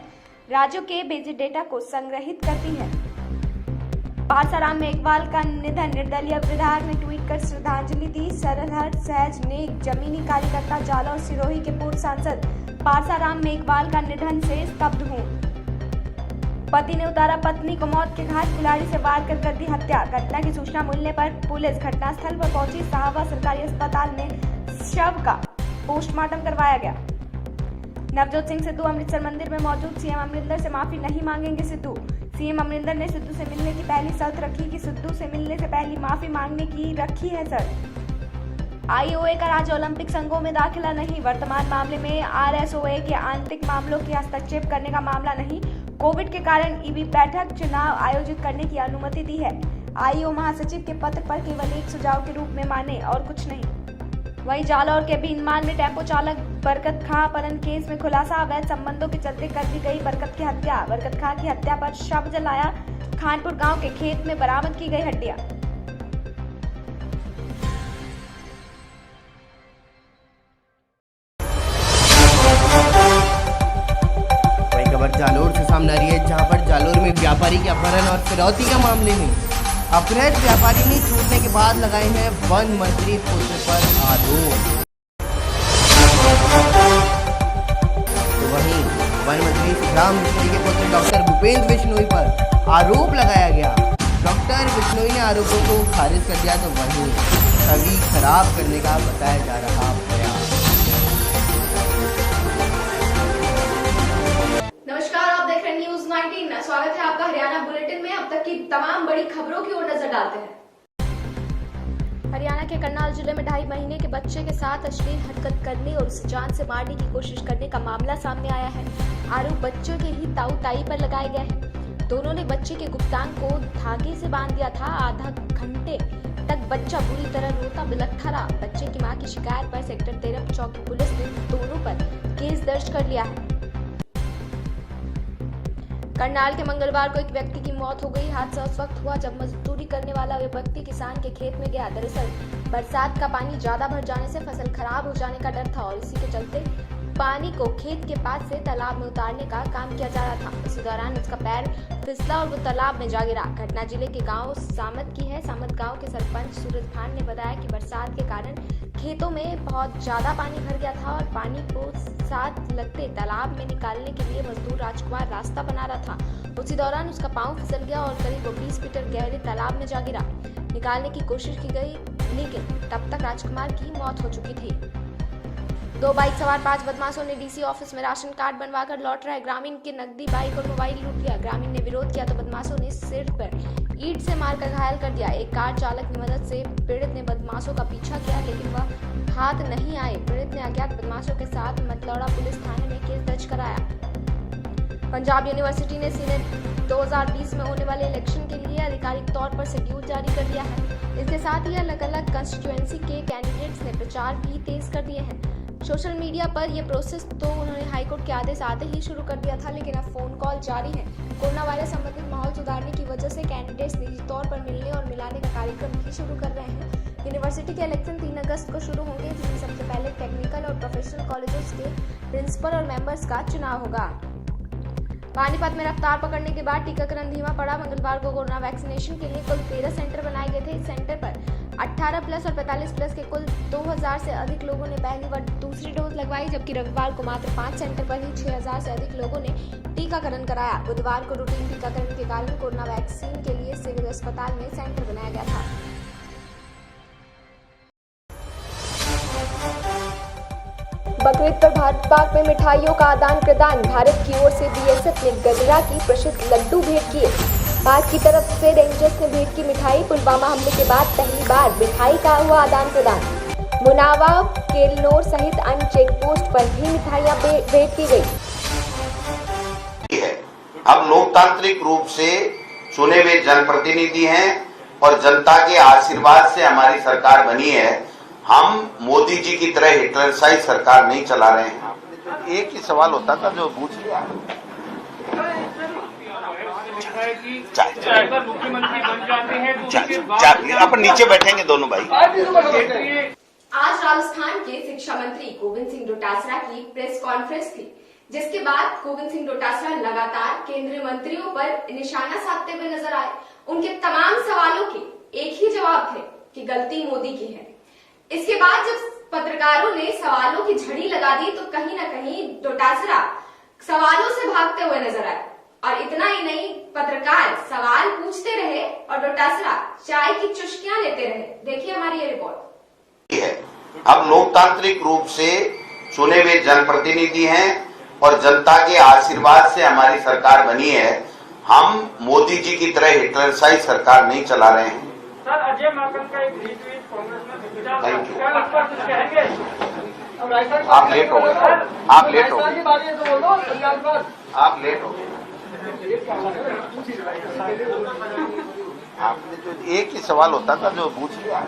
राज्यों के भेजे डेटा को संग्रहित करती है। पारसाराम मेघवाल का निधन। निर्दलीय विधायक ने ट्वीट कर श्रद्धांजलि दी। सरहद सहज नेक जमीनी कार्यकर्ता जालौर सिरोही के पूर्व सांसद पारसाराम मेघवाल का निधन से स्तब्ध हूँ। पति ने उतारा पत्नी को मौत के घाट। कुल्हाड़ी से वार कर दी हत्या। घटना की सूचना मिलने पर पुलिस घटनास्थल पर पहुंची। साहवा सरकारी अस्पताल में शव का पोस्टमार्टम करवाया गया। नवजोत सिंह सिद्धू अमृतसर मंदिर में मौजूद। सीएम अमरिंदर से माफी नहीं मांगेंगे सिद्धू। सीएम अमरिंदर ने सिद्धू से मिलने की पहली शर्त रखी कि सिद्धू से मिलने से पहले माफी मांगने की रखी है शर्त। आईओए का राज्य ओलंपिक संघों में दाखिला नहीं। वर्तमान मामले में आरएसओए के आंतरिक मामलों के हस्तक्षेप करने का मामला नहीं। कोविड के कारण ईबी बैठक चुनाव आयोजित करने की अनुमति दी है। आईओ महासचिव के पत्र पर केवल एक सुझाव के रूप में माने और कुछ नहीं। वहीं जालौर के भीनमाल में टेम्पो चालक बरकत खां अपहरण केस में खुलासा। अवैध संबंधों के चलते कर दी गई बरकत की हत्या। बरकत खां की हत्या पर शव जलाया। खानपुर गांव के खेत में बरामद की गई हड्डियां। वही खबर जालोर से सामने आ रही है, जहां पर जालोर में व्यापारी के अपहरण और फिरौती के मामले में अपहृत व्यापारी ने छूटने के बाद लगाए हैं वन मंत्री पुत्र पर आरोप। तो वहीं वन मंत्री राम मिस्त्री के पुत्र डॉक्टर भूपेंद्र बिश्नोई पर आरोप लगाया गया। डॉक्टर बिश्नोई ने आरोपों को खारिज कर दिया, तो वहीं छवि खराब करने का बताया जा रहा प्रयास। नमस्कार, आप देख रहे हैं न्यूज़ 19। स्वागत है आपका हरियाणा बुलेटिन में। अब तक की तमाम बड़ी खबरों की ओर नजर डालते हैं। हरियाणा के करनाल जिले में 2.5 महीने के बच्चे के साथ अश्लील हरकत करने और उसे जान से मारने की कोशिश करने का मामला सामने आया है। आरोप बच्चों के ही ताऊ ताई पर लगाए गए हैं। दोनों ने बच्चे के गुप्तांग को धागे से बांध दिया था। आधा घंटे तक बच्चा बुरी तरह रोता बिलखता रहा। बच्चे की मां की शिकायत पर सेक्टर 13 चौकी पुलिस ने दोनों पर केस दर्ज कर लिया है। करनाल के मंगलवार को एक व्यक्ति की मौत हो गई। हादसा उस वक्त हुआ जब मजदूरी करने वाला व्यक्ति किसान के खेत में गया। दरअसल बरसात का पानी ज्यादा भर जाने से फसल खराब हो जाने का डर था और इसी के चलते पानी को खेत के पास से तालाब में उतारने का काम किया जा रहा था। इसी दौरान उसका पैर फिसला और वो तालाब में जा गिरा। घटना जिले के गांव सामत की है। सामत गांव के सरपंच सूरज भान ने बताया कि बरसात के कारण खेतों में बहुत ज्यादा पानी भर गया था और पानी को साथ लगते तालाब में निकालने के लिए मजदूर राजकुमार रास्ता बना रहा था। उसी दौरान उसका पांव फिसल गया और करीब 20 मीटर गहरे तालाब में जा गिरा। निकालने की कोशिश की गई, लेकिन तब तक राजकुमार की मौत हो चुकी थी। 2 बाइक सवार 5 बदमाशों ने डीसी ऑफिस में राशन कार्ड बनवाकर लौट रहे ग्रामीण के नकदी, बाइक और मोबाइल लूट लिया। ग्रामीण ने विरोध किया तो बदमाशों ने सिर पर ईंट से मारकर घायल कर दिया। एक कार चालक की मदद से पीड़ित ने बदमाशों का पीछा किया, लेकिन वह हाथ नहीं आए। पीड़ित ने अज्ञात बदमाशों के साथ मतलौड़ा पुलिस थाने में केस दर्ज कराया। पंजाब यूनिवर्सिटी ने सीनेट 2020 में होने वाले इलेक्शन के लिए आधिकारिक तौर पर शेड्यूल जारी कर दिया है। इसके साथ ही अलग अलग कंस्टिट्यूएंसी के कैंडिडेट्स ने प्रचार भी तेज कर दिए हैं। सोशल मीडिया पर यह प्रोसेस तो उन्होंने हाईकोर्ट के आदेश आते ही शुरू कर दिया था, लेकिन अब फोन कॉल जारी है। कोरोना वायरस संबंधित माहौल सुधारने की वजह से कैंडिडेट्स निजी तौर पर मिलने और मिलाने का कार्यक्रम भी शुरू कर रहे हैं। यूनिवर्सिटी के इलेक्शन 3 अगस्त को शुरू होंगे, जिसमें सबसे पहले टेक्निकल और प्रोफेशनल कॉलेजेस के प्रिंसिपल और मेंबर्स का चुनाव होगा। पानीपत में रफ्तार पकड़ने के बाद टीकाकरण धीमा पड़ा। मंगलवार को कोरोना वैक्सीनेशन के लिए कुल 13 सेंटर बनाए गए थे। इस सेंटर पर 18+ और 45+ के कुल 2000 से अधिक लोगों ने पहली व दूसरी डोज लगवाई, जबकि रविवार को मात्र 5 सेंटर पर ही 6000 से अधिक लोगों ने टीकाकरण कराया। बुधवार को रूटीन टीकाकरण के कारण कोरोना वैक्सीन के लिए सिविल अस्पताल में सेंटर बनाया गया था। बकरीद पर भारत पाक में मिठाइयों का आदान प्रदान। भारत की ओर से बीएसएफ ने गडरा की प्रसिद्ध लड्डू भेंट किए। पाक की तरफ से रेंजर्स ने भेंट की मिठाई। पुलवामा हमले के बाद पहली बार मिठाई का हुआ आदान प्रदान। मुनावा, केलनोर सहित अन्य चेक पोस्ट पर भी मिठाइयां भेंट की गई। हम लोकतांत्रिक रूप से चुने हुए जनप्रतिनिधि हैं और जनता के आशीर्वाद से हमारी सरकार बनी है। हम मोदी जी की तरह हिटलरसाइज सरकार नहीं चला रहे हैं। एक ही सवाल होता था जो पूछ लिया। अगर मुख्यमंत्री बन जाते हैं तो उसके बाद अपन नीचे बैठेंगे दोनों भाई। आज राजस्थान के शिक्षा मंत्री गोविंद सिंह डोटासरा की प्रेस कॉन्फ्रेंस थी, जिसके बाद गोविंद सिंह डोटासरा लगातार केंद्रीय मंत्रियों पर निशाना साधते हुए नजर आए। उनके तमाम सवालों के एक ही जवाब थे कि गलती मोदी की है। इसके बाद जब पत्रकारों ने सवालों की झड़ी लगा दी तो कहीं न कहीं डोटासरा सवालों से भागते हुए नजर आए। और इतना ही नहीं, पत्रकार सवाल पूछते रहे और डोटासरा चाय की चुस्कियां लेते रहे। देखिए हमारी ये रिपोर्ट। है हम लोकतांत्रिक रूप से चुने हुए जनप्रतिनिधि हैं और जनता के आशीर्वाद से हमारी सरकार बनी है। हम मोदी जी की तरह हिटलरसाइज सरकार नहीं चला रहे हैं। सर, अजय माकन का एक रीट्वीट कांग्रेस में Thank you. क्या उस पर कुछ कहेंगे? आप लेट हो गए। आप लेट हो गए। आप लेट हो गए। आपने जो एक ही सवाल होता था जो पूछ लिया।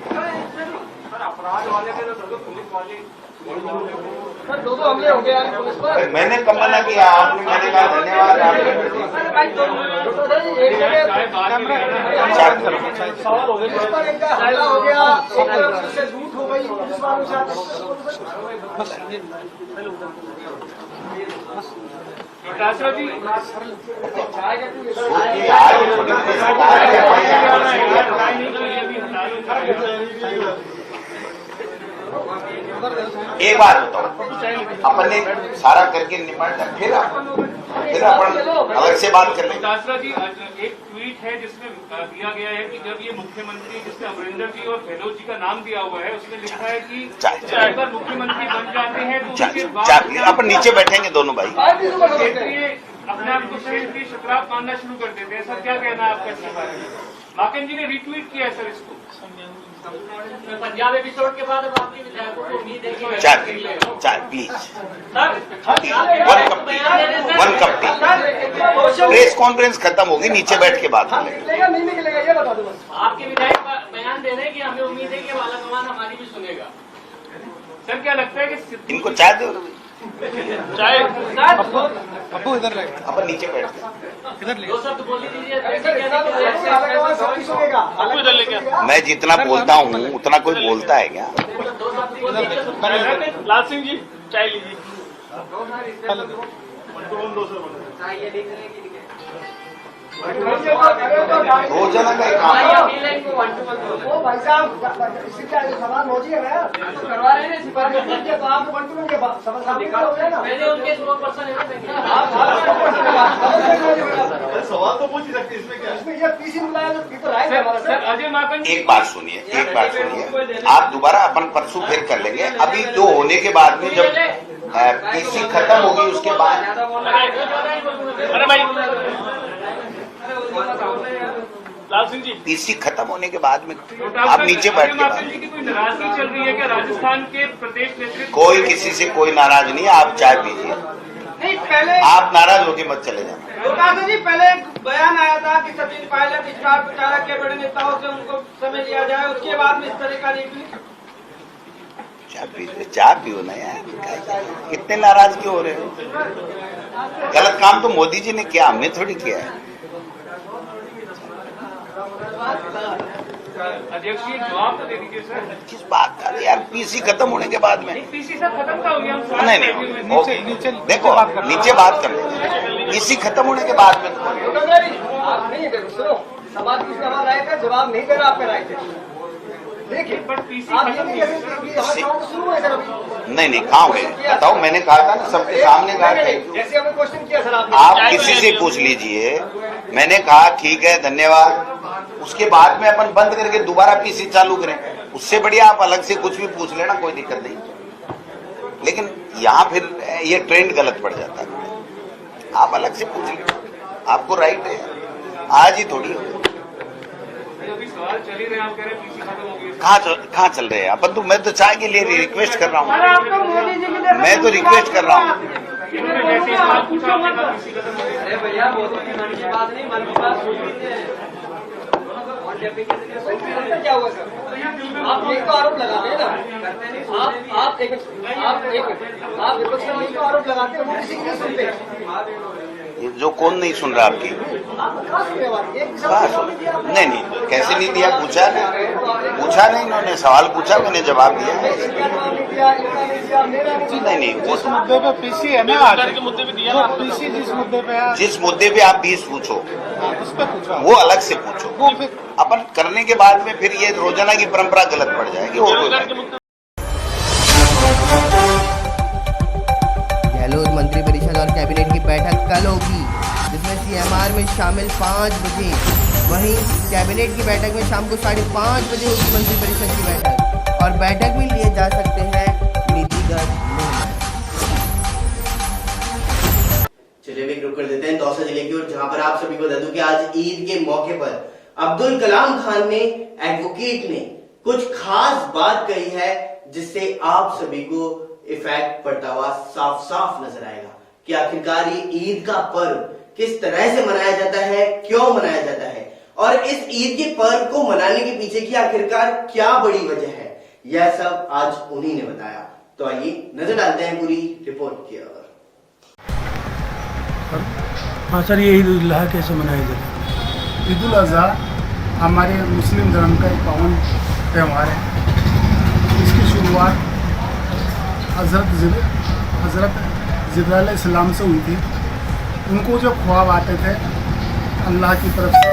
सर, अपराध वाले के तो पुलिस वाले दो हमले हो गए पुलिस पर। मैंने कम मना किया, आपने मैंने कहा धन्यवाद। सवाल हो गए, पुलिस पर एक हमला हो गया, एक से लूट हो गई पुलिस वालों डोटासरा जी एक बात बताओ, अपन ने सारा करके निपट फिर अपन अलग से बात कर लेंगे। डोटासरा जी, एक ट्वीट है जिसमें दिया गया है कि जब ये मुख्यमंत्री जिसमें अमरिंदर जी और गहलोत जी का नाम दिया हुआ है, उसमें लिखा है कि अगर मुख्यमंत्री बन जाते हैं तो उसके बाद अपन नीचे बैठेंगे दोनों भाई। क्षेत्रीय अपने आप को क्षेत्रीय शतराप मानना शुरू कर देते हैं। सर, क्या कहना है आपका इसके बारे में? माकन जी ने रिट्वीट किया है सर इसको। पंजाब एपिसोड के बाद अब आपके विधायकों को उम्मीद है कि चाय please one cup T. Press conference खत्म होगी, नीचे बैठ के बात करेंगे। नहीं निकलेगा ये बता दो बस। आपके विधायक बयान दे रहे हैं कि हमें उम्मीद है कि वाला कमान हमारी भी सुनेगा। सर, क्या लगता है कि इनको चाय दो। चाय अब्बू इधर लगे, अपन नीचे बैठते। इधर ले। दो शब्द बोल दीजिए। आपको इधर लेके मैं जितना बोलता हूँ उतना कोई बोलता है क्या? लाल सिंह जी, चाय लीजिए। रोजाना का एक काम है। वो भाई साहब इसी का सवाल मौजी है ना, करवा रहे हैं सिपाही के तो आप 1-2 के सवाल हो गया ना। मैंने उनके स्लो पर्सन सवाल तो पूछ ही सकते हैं, इसमें क्या? इसमें ये पीसी बुलाया तो तो राइट है हमारा। सर, अजय माकन एक बात सुनिए, आप दोबारा अपन परसों फिर कर लेंगे। अभी जो होने के बाद में जब पीसी खत्म होगी उसके बाद अरे भाई लाल सिंह जी, पीसी खत्म होने के बाद में आप नीचे बैठ के बात। जी की कोई नाराजगी चल रही है क्या राजस्थान के प्रदेश नेतृत्व? कोई किसी से कोई नाराज नहीं है, आप चाय पीजिए। नहीं पहले आप नाराज होके मत चले जाना। डोटासरा जी, पहले एक बयान आया था कि सचिन पायलट स्टार प्रचारक के बड़े नेताओं से उनको समय लिया जाए, उसके बाद में इस तरह का रिट्वीट। चाय पियो ना यार, इतने नाराज क्यों हो रहे हो? गलत काम तो मोदी जी ने किया, हमने थोड़ी किया है। अध्यक्ष जी, जवाब तो दे दीजिए सर। किस बात का यार? पीसी खत्म होने के बाद में पीसी सब खत्म का हो गया। हम नहीं ओके, देखो नीचे बात कर लेंगे। पीसी खत्म होने के बाद में डोटासरा जी, आप नहीं देखो, सुनो, समाज की सवाल आए थे, जवाब नहीं दे रहा आपका राइट है। देखिए, बट पीसी आप ये खत्म नहीं कह सकते कि हमारे काम शुरू है सर अभी। नहीं कहाँ हुए बताओ। मैंने कहा था ना सबके सामने कहा था। जैसे हमें क्वेश्चन किया सर आपने, आप किसी से पूछ लीजिए। मैंने कहा ठीक है धन्यवाद, उसके बाद में अपन बंद करके दोबारा पीसी चालू करें। उससे बढ़िया आप अलग से कुछ भी पूछ लेना, कोई दिक्कत नहीं। लेकिन यहाँ फिर ये ट्रेंड गलत पड़ जाता है। आप अलग से पूछ लेना, आपको राइट है। आज ही थोड़ी हो अभी सवाल चल ही रहे हैं, आप कह रहे हैं पीसी खत्म हो गई। कहाँ चल रहे हैं अपन? तो मैं तो चाय के लिए रिक्वेस्ट कर रहा सर हूँ। आपको मोदी जी की तरफ मैं तो रिक्वेस्ट कर रहा हूँ। इन्होंने जैसे ही सवाल पूछा आपने कहा पीसी खत्म हो गई। अरे भैया, मोदी की मन की बात नहीं, मन की बात सोच लीजिए। क्या हुआ सर? आप एक तो आरोप लगाते हैं ना, आप विपक्ष का वही तो आरोप लगाते हैं, वो किसी की नहीं सुनते। ये जो कौन नहीं सुन रहा आपकी नहीं, कैसे नहीं दिया? पूछा नहीं, इन्होंने सवाल पूछा, मैंने जवाब दिया। नहीं वो तो मुद्दे पे पीसी है ना, के मुद्दे पे दिया ना, पीसी जिस मुद्दे पे है, जिस मुद्दे पे आप 20 पूछो उस पे पूछो, वो अलग से पूछो। वो फिर अपन करने के बाद में फिर ये रोजाना की परंपरा गलत पड़ जाएगी। और गहलोत मंत्रिपरिषद और कैबिनेट की बैठक कल होगी, जिसमें सीएमआर में शामिल 5 बजे। वहीं कैबिनेट की बैठक में शाम को 5:30 बजे होगी मंत्रिपरिषद की बैठक, और बैठक में लिए जा सकते हैं नीतिगत निर्णय। चलिए एक रुक कर देते हैं दौसा जिले की ओर, जहां पर आप सभी को बता दूं कि आज ईद के मौके पर अब्दुल कलाम खान ने, एडवोकेट ने कुछ खास बात कही है, जिससे आप सभी को इफेक्ट पड़ता हुआ साफ नजर आएगा कि आखिरकार ये ईद का पर्व किस तरह से मनाया जाता है, क्यों मनाया जाता है, और इस ईद के पर्व को मनाने के पीछे की आखिरकार क्या बड़ी वजह है। यह सब आज उन्हीं ने बताया। तो आइए नजर डालते हैं पूरी रिपोर्ट की ओर। हाँ सर, ये ईद उल अजहा कैसे मनाया जाता है? ईद उल अजहा हमारे मुस्लिम धर्म का एक पावन त्यौहार है। इसकी शुरुआत हज़रत ज़िब्राइल अलैहिस्सलाम से हुई थी। उनको जो ख्वाब आते थे अल्लाह की तरफ से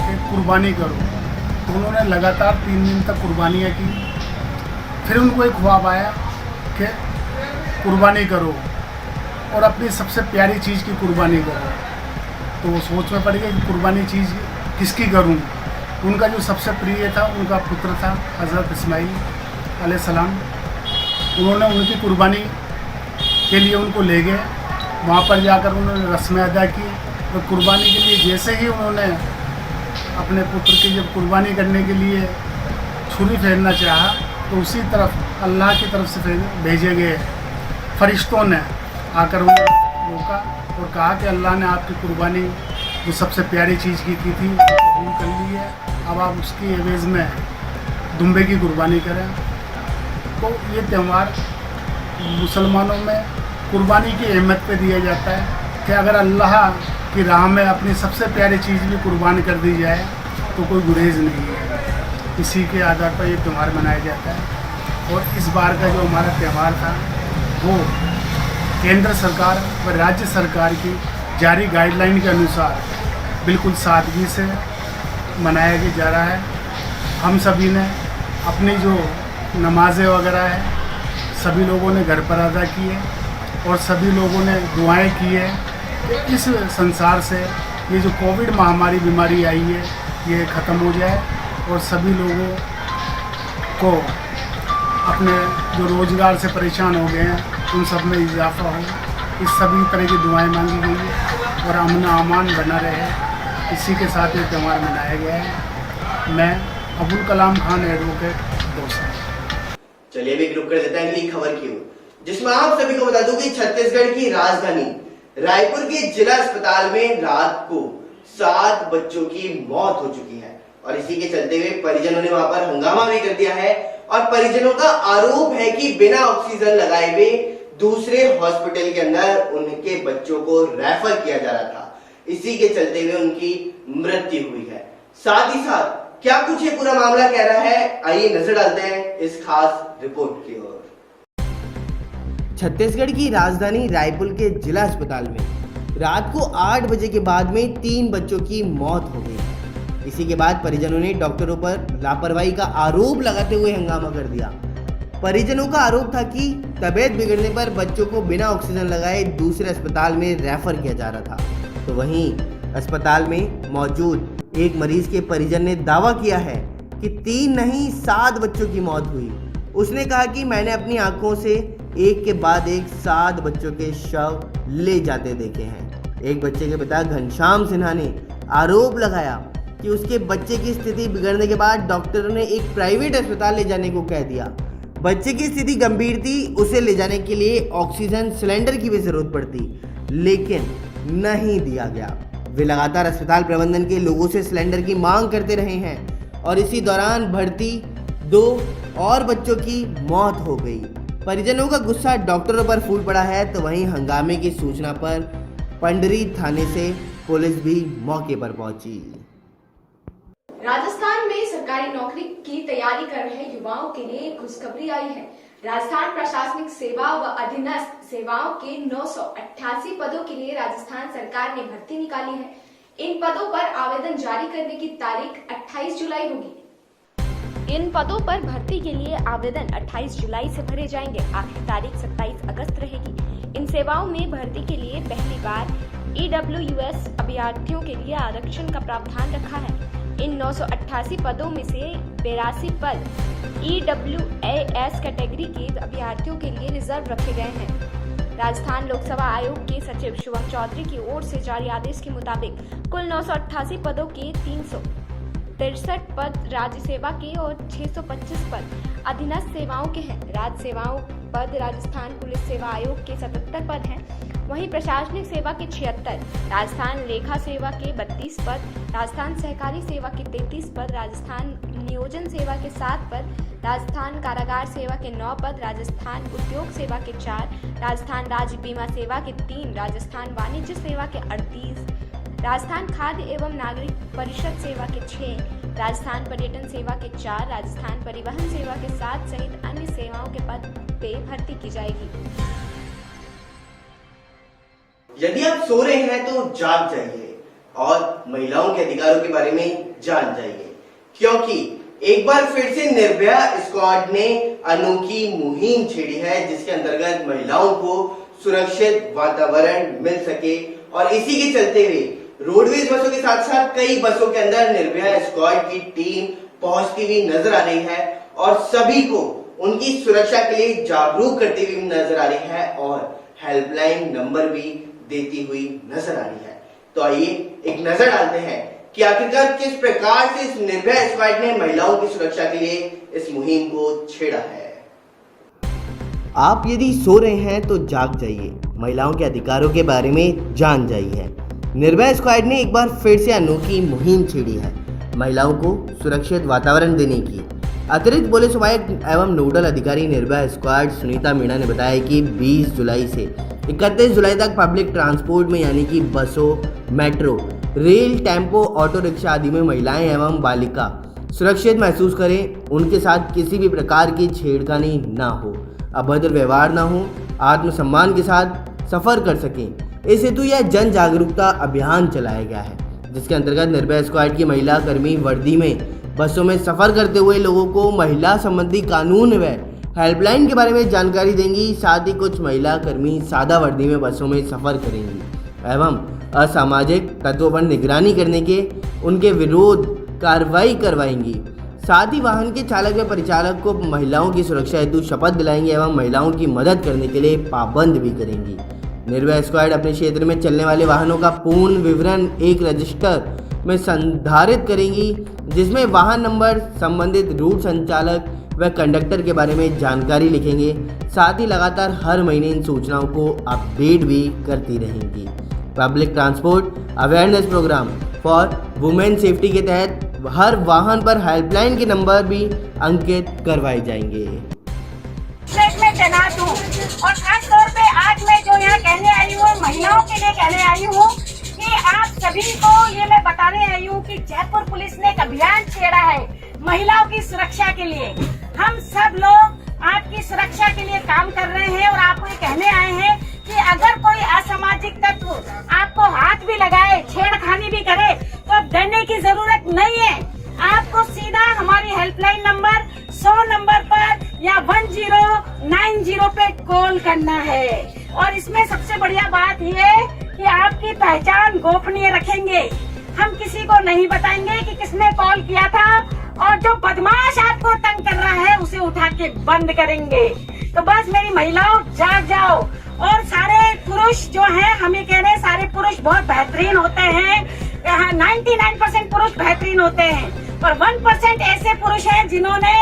कि कुर्बानी करो, तो उन्होंने लगातार 3 दिन तक कुर्बानियाँ की। फिर उनको एक ख्वाब आया कि कुर्बानी करो और अपनी सबसे प्यारी चीज़ की कुर्बानी करो। तो वो सोच में पड़ गया कि कुर्बानी चीज़ किसकी करूं। उनका जो सबसे प्रिय था, उनका पुत्र था हज़रत इस्माइल अलैहिस्सलाम। उन्होंने उनकी कुर्बानी के लिए उनको ले गए। वहाँ पर जाकर उन्होंने रस्में अदा की। तो कुर्बानी के लिए जैसे ही उन्होंने अपने पुत्र की जब कुर्बानी करने के लिए छुरी फेरना चाहा, तो उसी तरफ अल्लाह की तरफ से भेजे गए फरिश्तों ने आकर उन्हें रोका और कहा कि अल्लाह ने आपकी कुर्बानी जो सबसे प्यारी चीज़ की थी कबूल कर ली है, अब आप उसकी एवज़ में दुम्बे की कुर्बानी करें। तो ये त्यौहार मुसलमानों में कुर्बानी की अहमियत पे दिया जाता है कि अगर अल्लाह की राह में अपनी सबसे प्यारी चीज़ भी कुर्बान कर दी जाए तो कोई गुरेज नहीं है। इसी के आधार पर ये त्यौहार मनाया जाता है। और इस बार का जो हमारा त्यौहार था वो केंद्र सरकार व राज्य सरकार की जारी गाइडलाइन के अनुसार बिल्कुल सादगी से मनाया जा रहा है। हम सभी ने अपनी जो नमाज़ें वगैरह है सभी लोगों ने घर पर अदा की है और सभी लोगों ने दुआएं की है कि इस संसार से ये जो कोविड महामारी बीमारी आई है ये ख़त्म हो जाए और सभी लोगों को अपने जो रोज़गार से परेशान हो गए हैं उन सब में इजाफा हो। इस सभी तरह की दुआएं मांगी गई है और अमन अमान बना रहे। इसी के साथ ये त्यौहार मनाया गया है। मैं अब्दुल कलाम खान एडवोकेट दौसा। चलिए भी रुक कर देते हैं अगली खबर की ओर, जिसमें आप सभी को बता दूं कि छत्तीसगढ़ की राजधानी रायपुर के जिला अस्पताल में रात को 7 बच्चों की मौत हो चुकी है, और इसी के चलते हुए परिजनों ने वहां पर हंगामा भी कर दिया है। और परिजनों का आरोप है कि बिना ऑक्सीजन लगाए हुए दूसरे हॉस्पिटल के अंदर उनके बच्चों को रेफर किया जा रहा था। इसी के चलते हुए उनकी मृत्यु हुई है। साथ ही साथ क्या कुछ ये पूरा मामला कह रहा है, आइए नजर डालते हैं इस खास रिपोर्ट की ओर। छत्तीसगढ़ की राजधानी रायपुर के जिला अस्पताल में रात को 8 बजे के बाद में 3 बच्चों की मौत हो गई। इसी के बाद परिजनों ने डॉक्टरों पर लापरवाही का आरोप लगाते हुए हंगामा कर दिया। परिजनों का आरोप था कि तबीयत बिगड़ने पर बच्चों को बिना ऑक्सीजन लगाए दूसरे अस्पताल में रेफर किया जा रहा था। तो वहीं अस्पताल में मौजूद एक मरीज के परिजन ने दावा किया है कि 3 नहीं 7 बच्चों की मौत हुई। उसने कहा कि मैंने अपनी आंखों से एक के बाद एक 7 बच्चों के शव ले जाते देखे हैं। एक बच्चे के पिता घनश्याम सिन्हा ने आरोप लगाया कि उसके बच्चे की स्थिति बिगड़ने के बाद डॉक्टरों ने एक प्राइवेट अस्पताल ले जाने को कह दिया। बच्चे की स्थिति गंभीर थी, उसे ले जाने के लिए ऑक्सीजन सिलेंडर की भी जरूरत पड़ती, लेकिन नहीं दिया गया। वे लगातार अस्पताल प्रबंधन के लोगों से सिलेंडर की मांग करते रहे हैं और इसी दौरान भर्ती 2 और बच्चों की मौत हो गई। परिजनों का गुस्सा डॉक्टरों पर फूट पड़ा है, तो वहीं हंगामे की सूचना पर पंडरी थाने से पुलिस भी मौके पर पहुंची। राजस्थान में सरकारी नौकरी की तैयारी कर रहे युवाओं के लिए खुशखबरी आई है। राजस्थान प्रशासनिक सेवा व अधीनस्थ सेवाओं के 988 पदों के लिए राजस्थान सरकार ने भर्ती निकाली है। इन पदों पर आवेदन जारी करने की तारीख 28 जुलाई होगी। इन पदों पर भर्ती के लिए आवेदन 28 जुलाई से भरे जाएंगे। आखिरी तारीख 27 अगस्त रहेगी। इन सेवाओं में भर्ती के लिए पहली बार EWS अभ्यर्थियों के लिए आरक्षण का प्रावधान रखा है। इन 988 पदों में से 82 पद EWS कैटेगरी के अभ्यर्थियों के लिए रिजर्व रखे गए हैं। राजस्थान लोकसेवा आयोग के सचिव शुभम चौधरी की ओर से जारी आदेश के मुताबिक कुल 988 पदों के 363 पद राज्य सेवा के और 625 पद अधीनस्थ सेवाओं के हैं। राज्य सेवाओं पद राजस्थान पुलिस सेवा आयोग के 77 पद हैं। वहीं प्रशासनिक सेवा के 76, राजस्थान लेखा सेवा के 32 पद, राजस्थान सहकारी सेवा के 33 पद, राजस्थान नियोजन सेवा के 7 पद, राजस्थान कारागार सेवा के 9 पद, राजस्थान उद्योग सेवा के 4, राजस्थान राज्य बीमा सेवा के 3, राजस्थान वाणिज्य सेवा के 38, राजस्थान खाद्य एवं नागरिक परिषद सेवा के 6, राजस्थान पर्यटन सेवा के 4, राजस्थान परिवहन सेवा के 7 सहित अन्य सेवाओं के पद पे भर्ती की जाएगी। यदि आप सो रहे हैं तो जाग जाइए और महिलाओं के अधिकारों के बारे में जान जाइए, क्योंकि एक बार फिर से निर्भया स्क्वाड ने अनोखी मुहिम छेड़ी है, जिसके अंतर्गत महिलाओं को सुरक्षित वातावरण मिल सके। और इसी के चलते हुए रोडवेज बसों के साथ साथ कई बसों के अंदर निर्भया स्क्वाड की टीम पहुंचती हुई नजर आ रही है और सभी को उनकी सुरक्षा के लिए जागरूक करती हुई नजर आ रही है और हेल्पलाइन नंबर भी देती हुई नजर आ रही है। तो आइए एक नजर डालते हैं कि आखिरकार किस प्रकार से इस निर्भया स्क्वाड ने महिलाओं की सुरक्षा के लिए इस मुहिम को छेड़ा है। आप यदि सो रहे हैं तो जाग जाइए, महिलाओं के अधिकारों के बारे में जान जाइए। निर्भया स्क्वाड ने एक बार फिर से अनोखी मुहिम छेड़ी है, महिलाओं को सुरक्षित वातावरण देने की। अतिरिक्त पुलिस उपायुक्त एवं नोडल अधिकारी निर्भया स्क्वाड सुनीता मीणा ने बताया कि 20 जुलाई से 31 जुलाई तक पब्लिक ट्रांसपोर्ट में यानी कि बसों, metro, rail, tempo, auto rickshaw आदि में महिलाएं एवं बालिका सुरक्षित महसूस करें, उनके साथ किसी भी प्रकार की छेड़खानी ना हो, अभद्र व्यवहार ना हो, आत्मसम्मान के साथ सफर कर सकें। इस हेतु यह जन जागरूकता अभियान चलाया गया है, जिसके अंतर्गत निर्भया स्क्वाड की महिला कर्मी वर्दी में बसों में सफर करते हुए लोगों को महिला संबंधी कानून व हेल्पलाइन के बारे में जानकारी देंगी। साथ ही कुछ महिला कर्मी सादा वर्दी में बसों में सफर करेंगी एवं असामाजिक तत्वों पर निगरानी करने के उनके विरोध कार्रवाई करवाएंगी। साथ ही वाहन के चालक व परिचालक को महिलाओं की सुरक्षा हेतु शपथ दिलाएंगे एवं महिलाओं की मदद करने के लिए पाबंद भी करेंगी। निर्भया स्क्वाड अपने क्षेत्र में चलने वाले वाहनों का पूर्ण विवरण एक रजिस्टर में संधारित करेंगी, जिसमें वाहन नंबर, संबंधित रूट संचालक व कंडक्टर के बारे में जानकारी लिखेंगे। साथ ही लगातार हर महीने इन सूचनाओं को अपडेट भी करती रहेंगी। Public transport awareness program for women safety के तहत हर वाहन पर हेल्पलाइन के नंबर भी अंकित करवाए जाएंगे। में तैनात हूँ और खास तौर पे आज मैं जो यहाँ कहने आई हूँ, महिलाओं के लिए कहने आई हूँ कि आप सभी को ये मैं बताने आई हूँ कि जयपुर पुलिस ने एक अभियान छेड़ा है महिलाओं की सुरक्षा के लिए। हम सब लोग आपकी सुरक्षा के लिए काम कर रहे हैं और आपको ये कहने आए हैं कि अगर कोई असामाजिक तत्व आपको हाथ भी लगाए, छेड़खानी भी करे, तो डरने की जरूरत नहीं है। आपको सीधा हमारी हेल्पलाइन नंबर 100 नंबर पर या 1090 पे कॉल करना है। और इसमें सबसे बढ़िया बात ये है कि आपकी पहचान गोपनीय रखेंगे। हम किसी को नहीं बताएंगे कि किसने कॉल किया था और जो बदमाश आपको तंग कर रहा है उसे उठा के बंद करेंगे। तो बस मेरी महिलाओं जाग जाओ। और सारे पुरुष जो हैं, हमें कह रहे हैं सारे पुरुष बहुत बेहतरीन होते हैं, 99% पुरुष बेहतरीन होते हैं, पर 1% ऐसे पुरुष हैं जिन्होंने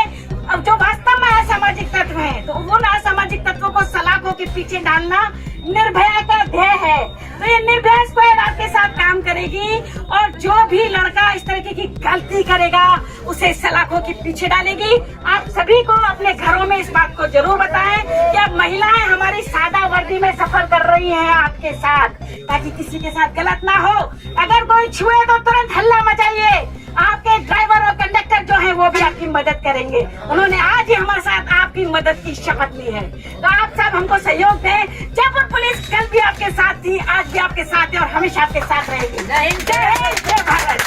अब जो वास्तव में असामाजिक तत्व हैं, तो उन असामाजिक तत्वों को सलाखों के पीछे डालना निर्भया का ध्येय है। तो ये निर्भया स्क्वाड आपके साथ काम करेगी और जो भी लड़का इस तरीके की गलती करेगा उसे सलाखों के पीछे डालेगी। आप सभी को अपने घरों में इस बात को जरूर बताएं कि अब महिलाएं हमारी सादा वर्दी में सफर कर रही हैं आपके साथ, ताकि किसी के साथ गलत ना हो। अगर कोई छुए तो तुरंत हल्ला मचाइए। आपके ड्राइवर और कंडक्टर जो हैं वो भी आपकी मदद करेंगे। उन्होंने आज ही हमारे साथ आपकी मदद की शपथ ली है। तो आप सब हमको सहयोग दें। जयपुर पुलिस कल भी आपके साथ थी, आज भी आपके साथ है और हमेशा आपके साथ रहेगी। जय हिंद, जय भारत।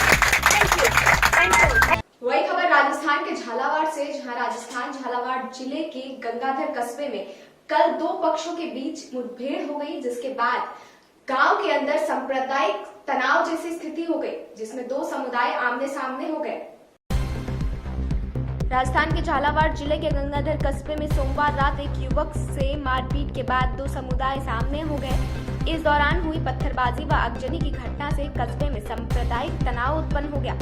Thank you. वही खबर राजस्थान के झालावाड़ से, जहां राजस्थान झालावाड़ जिले के गंगाधर कस्बे में कल दो पक्षों के बीच मुठभेड़ हो गई, जिसके बाद गांव के अंदर सांप्रदायिक तनाव जैसी स्थिति हो गई, जिसमें दो समुदाय आमने सामने हो गए। राजस्थान के झालावाड़ जिले के गंगाधर कस्बे में सोमवार रात एक युवक से मारपीट के बाद दो समुदाय सामने हो गए। इस दौरान हुई पत्थरबाजी व आगजनी की घटना से कस्बे में सांप्रदायिक तनाव उत्पन्न हो गया।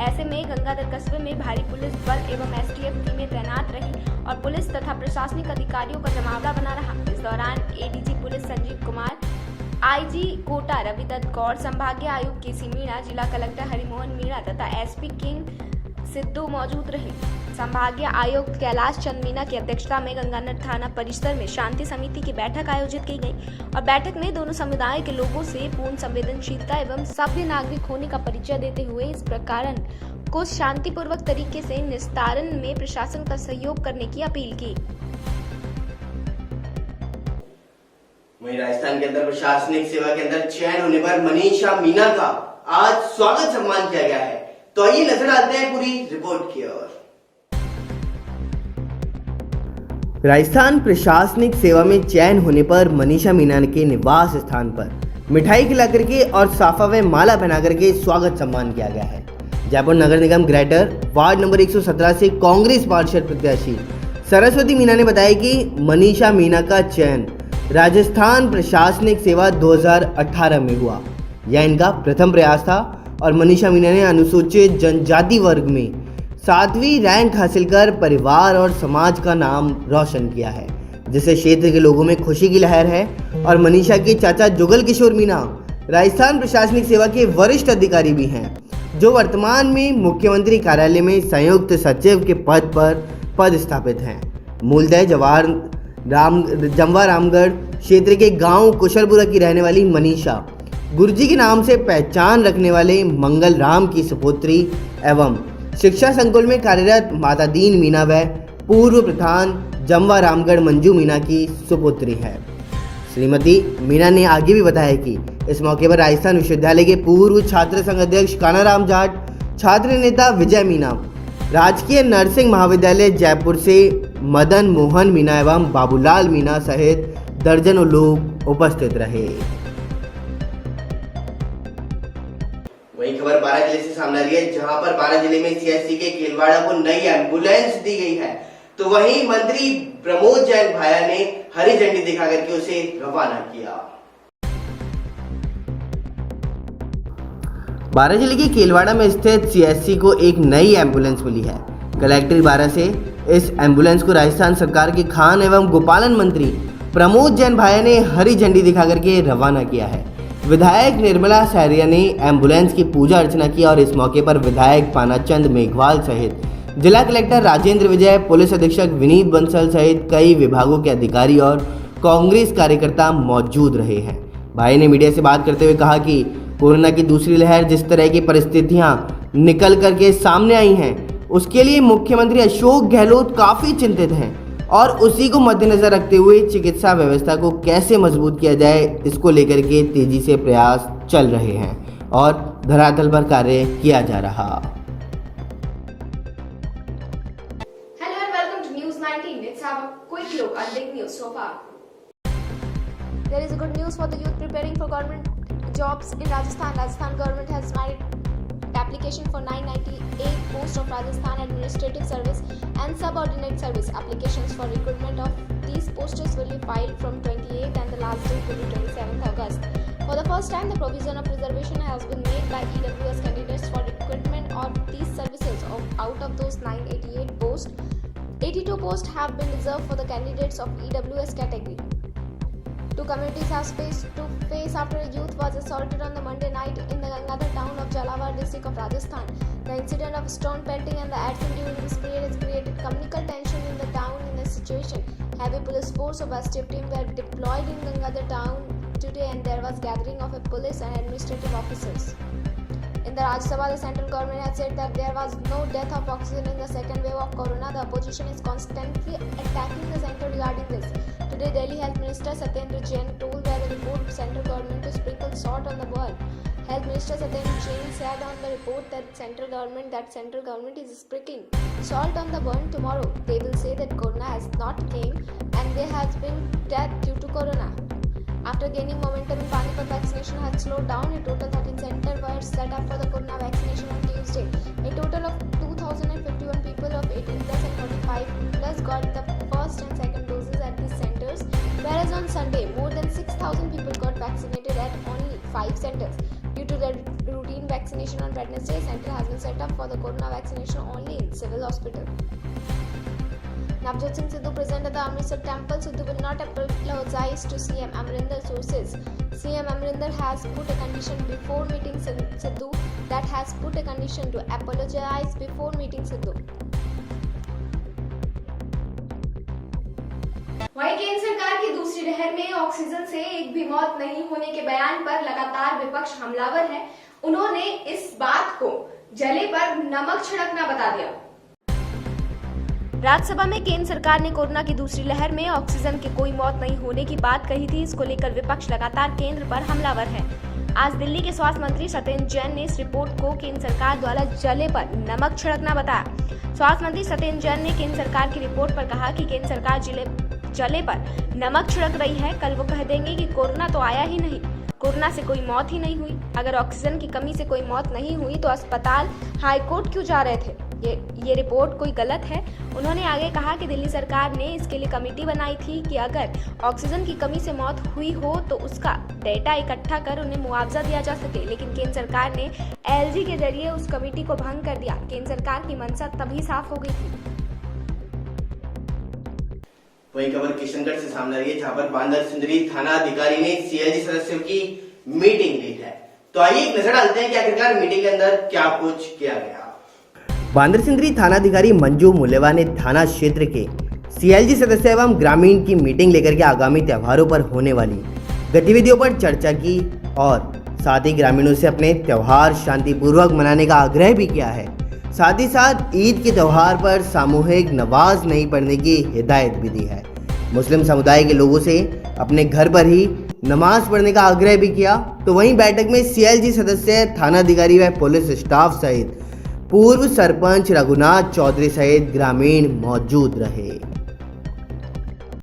ऐसे में गंगाधर कस्बे में भारी पुलिस बल एवं एसटीएफ टीमें तैनात रही और पुलिस तथा प्रशासनिक अधिकारियों का जमावड़ा बना रहा। इस दौरान ADG police Sanjeev Kumar, IG Kota Ravidutt Gaur, संभागीय आयुक्त केसी मीणा, जिला कलेक्टर हरिमोहन मीणा तथा एसपी किंग सिद्धू मौजूद रहे। संभागीय आयुक्त कैलाश चंद मीणा की अध्यक्षता में गंगानगर थाना परिसर में शांति समिति की बैठक आयोजित की गई और बैठक में दोनों समुदाय के लोगों से पूर्ण संवेदनशीलता एवं सभ्य नागरिक होने का परिचय देते हुए इस प्रकरण को शांतिपूर्वक तरीके से निस्तारण में प्रशासन का सहयोग करने की अपील की। वहीं राजस्थान के अंदर प्रशासनिक सेवा के अंदर चयन होने पर मनीषा मीना का आज स्वागत सम्मान किया गया है। तो आइए नजर डालते हैं पूरी रिपोर्ट की ओर। राजस्थान प्रशासनिक सेवा में चयन होने पर मनीषा मीना के निवास स्थान पर मिठाई खिला करके और साफा व माला पहना करके स्वागत सम्मान किया गया है। जयपुर नगर निगम ग्रेटर वार्ड नंबर 117 से कांग्रेस पार्षद प्रत्याशी सरस्वती मीना ने बताया कि मनीषा मीना का चयन राजस्थान प्रशासनिक सेवा 2018 में हुआ। यह इनका प्रथम प्रयास था और मनीषा मीना ने अनुसूचित जनजाति वर्ग में 7वीं रैंक हासिल कर परिवार और समाज का नाम रोशन किया है, जिससे क्षेत्र के लोगों में खुशी की लहर है। और मनीषा के चाचा जुगल किशोर मीना राजस्थान प्रशासनिक सेवा के वरिष्ठ अधिकारी भी हैं, जो वर्तमान में मुख्यमंत्री कार्यालय में संयुक्त सचिव के पद पर पदस्थापित हैं। मूलतः जमवा रामगढ़ क्षेत्र के गांव कुशलपुरा की रहने वाली मनीषा गुरुजी के नाम से पहचान रखने वाले मंगल राम की सुपुत्री एवं शिक्षा संकुल में कार्यरत माता दीन मीना व पूर्व प्रधान जमवा रामगढ़ मंजू मीना की सुपुत्री है। श्रीमती मीना ने आगे भी बताया कि इस मौके पर राजस्थान विश्वविद्यालय के पूर्व छात्र संघ अध्यक्ष कानाराम जाट, छात्र नेता विजय मीना, राजकीय नर्सिंग महाविद्यालय जयपुर से मदन मोहन मीना एवं बाबूलाल मीना सहित दर्जनों लोग उपस्थित रहे। वही खबर 12 जिले से सामने आ रही है, जहां पर 12 जिले में सीएससी के केलवाड़ा को नई एम्बुलेंस दी गई है। तो वहीं मंत्री प्रमोद जैन भाया ने हरी झंडी दिखा करके उसे रवाना किया। 12 जिले के केलवाड़ा में स्थित सीएससी को एक नई एम्बुलेंस मिली है। कलेक्टर 12 से इस एम्बुलेंस को राजस्थान सरकार के खान एवं गोपालन मंत्री प्रमोद जैन भाया ने हरी झंडी दिखा करके रवाना किया है। विधायक निर्मला सहरिया ने एम्बुलेंस की पूजा अर्चना की और इस मौके पर विधायक पानाचंद मेघवाल सहित जिला कलेक्टर राजेंद्र विजय, पुलिस अधीक्षक विनीत बंसल सहित कई विभागों के अधिकारी और कांग्रेस कार्यकर्ता मौजूद रहे हैं। भाई ने मीडिया से बात करते हुए कहा कि कोरोना की दूसरी लहर जिस तरह की परिस्थितियां निकल करके सामने आई हैं, उसके लिए मुख्यमंत्री अशोक गहलोत काफ़ी चिंतित हैं और उसी को मद्देनजर रखते हुए चिकित्सा व्यवस्था को कैसे मजबूत किया जाए, इसको लेकर के तेजी से प्रयास चल रहे हैं और धरातल पर कार्य किया जा रहा। Hello and welcome to News 19. Let's have a quick look at big news so far. There is a good news for the youth preparing for government jobs in Rajasthan. Rajasthan government has made application for 998 posts of Rajasthan Administrative Service and Subordinate Service. Applications for recruitment of these posts will be filed from 28th and the last date will be 27th August. For the first time, the provision of reservation has been made by EWS candidates for recruitment of these services. Out of those 988 posts, 82 posts have been reserved for the candidates of EWS category. Two communities have space to face after a youth was assaulted on the Monday night in the Gangadhar town of Jhalawar district of Rajasthan. The incident of stone pelting and the arson during this period has created communal tension in the town. In this situation, heavy police force of STF team were deployed in Gangadhar town today, and there was gathering of a police and administrative officers. In the Rajya Sabha, the central government has said that there was no death of oxygen in the second wave of corona. The opposition is constantly attacking the center regarding this. Today, Delhi Health Minister Satyendra Jain told the report to central government to sprinkle salt on the burn. Health Minister Satyendra Jain said on the report that central government is sprinkling salt on the burn. Tomorrow, they will say that corona has not came and there has been death due to corona. After gaining momentum in Panipat, vaccination had slowed down. A total 13 centers were set up for the corona vaccination on Tuesday. A total of 2,051 people of 18 plus and 45 plus got the first and second doses at these centers, whereas on Sunday, more than 6,000 people got vaccinated at only 5 centers. Due to the routine vaccination on Wednesday, center has been set up for the corona vaccination only in civil hospital. Navjot Singh Sidhu present at the Amritsar temple. Sidhu will not apologize to CM Amrinder. Sources: CM Amrinder has put a condition before meeting Sidhu that has put a condition to apologize before meeting Sidhu. वहीं केंद्र सरकार की दूसरी लहर में oxygen से एक भी मौत नहीं होने के बयान पर लगातार विपक्ष हमलावर है। उन्होंने इस बात को जले पर नमक छिड़कना बता दिया। राज्यसभा में केंद्र सरकार ने कोरोना की दूसरी लहर में ऑक्सीजन की कोई मौत नहीं होने की बात कही थी। इसको लेकर विपक्ष लगातार केंद्र पर हमलावर है। आज दिल्ली के स्वास्थ्य मंत्री सत्येंद्र जैन ने इस रिपोर्ट को केंद्र सरकार द्वारा जले पर नमक छिड़कना बताया। स्वास्थ्य मंत्री सत्येंद्र जैन ने केंद्र सरकार की रिपोर्ट पर कहा कि केंद्र सरकार जले पर नमक छिड़क रही है। कल वो कह देंगे कि कोरोना तो आया ही नहीं, कोरोना से कोई मौत ही नहीं हुई। अगर ऑक्सीजन की कमी से कोई मौत नहीं हुई तो अस्पताल हाईकोर्ट क्यों जा रहे थे? ये रिपोर्ट कोई गलत है। उन्होंने आगे कहा कि दिल्ली सरकार ने इसके लिए कमेटी बनाई थी कि अगर ऑक्सीजन की कमी से मौत हुई हो तो उसका डेटा इकट्ठा कर उन्हें मुआवजा दिया जा सके, लेकिन केंद्र सरकार ने एलजी के जरिए उस कमेटी को भंग कर दिया। केंद्र सरकार की मंशा तभी साफ हो गई थी। वही खबर किशनगढ़ से सामने आई है, जहां पर बांदर सुंदरी थाना अधिकारी ने सीएलजी सदस्यों की मीटिंग ली है। तो आइए एक नजर डालते हैं कि आखिरकार मीटिंग के अंदर क्या कुछ किया गया। बांदर सिंदरी थानाधिकारी मंजू मुलेवा ने थाना क्षेत्र के सीएलजी सदस्य एवं ग्रामीण की मीटिंग लेकर के आगामी त्योहारों पर होने वाली गतिविधियों पर चर्चा की और साथ ही ग्रामीणों से अपने त्योहार शांतिपूर्वक मनाने का आग्रह भी किया है। साथ ही साथ ईद के त्यौहार पर सामूहिक नमाज नहीं पढ़ने की हिदायत भी दी है। मुस्लिम समुदाय के लोगों से अपने घर पर ही नमाज पढ़ने का आग्रह भी किया। तो वहीं बैठक में सीएलजी सदस्य, थानाधिकारी व पुलिस स्टाफ सहित पूर्व सरपंच रघुनाथ चौधरी सहित ग्रामीण मौजूद रहे।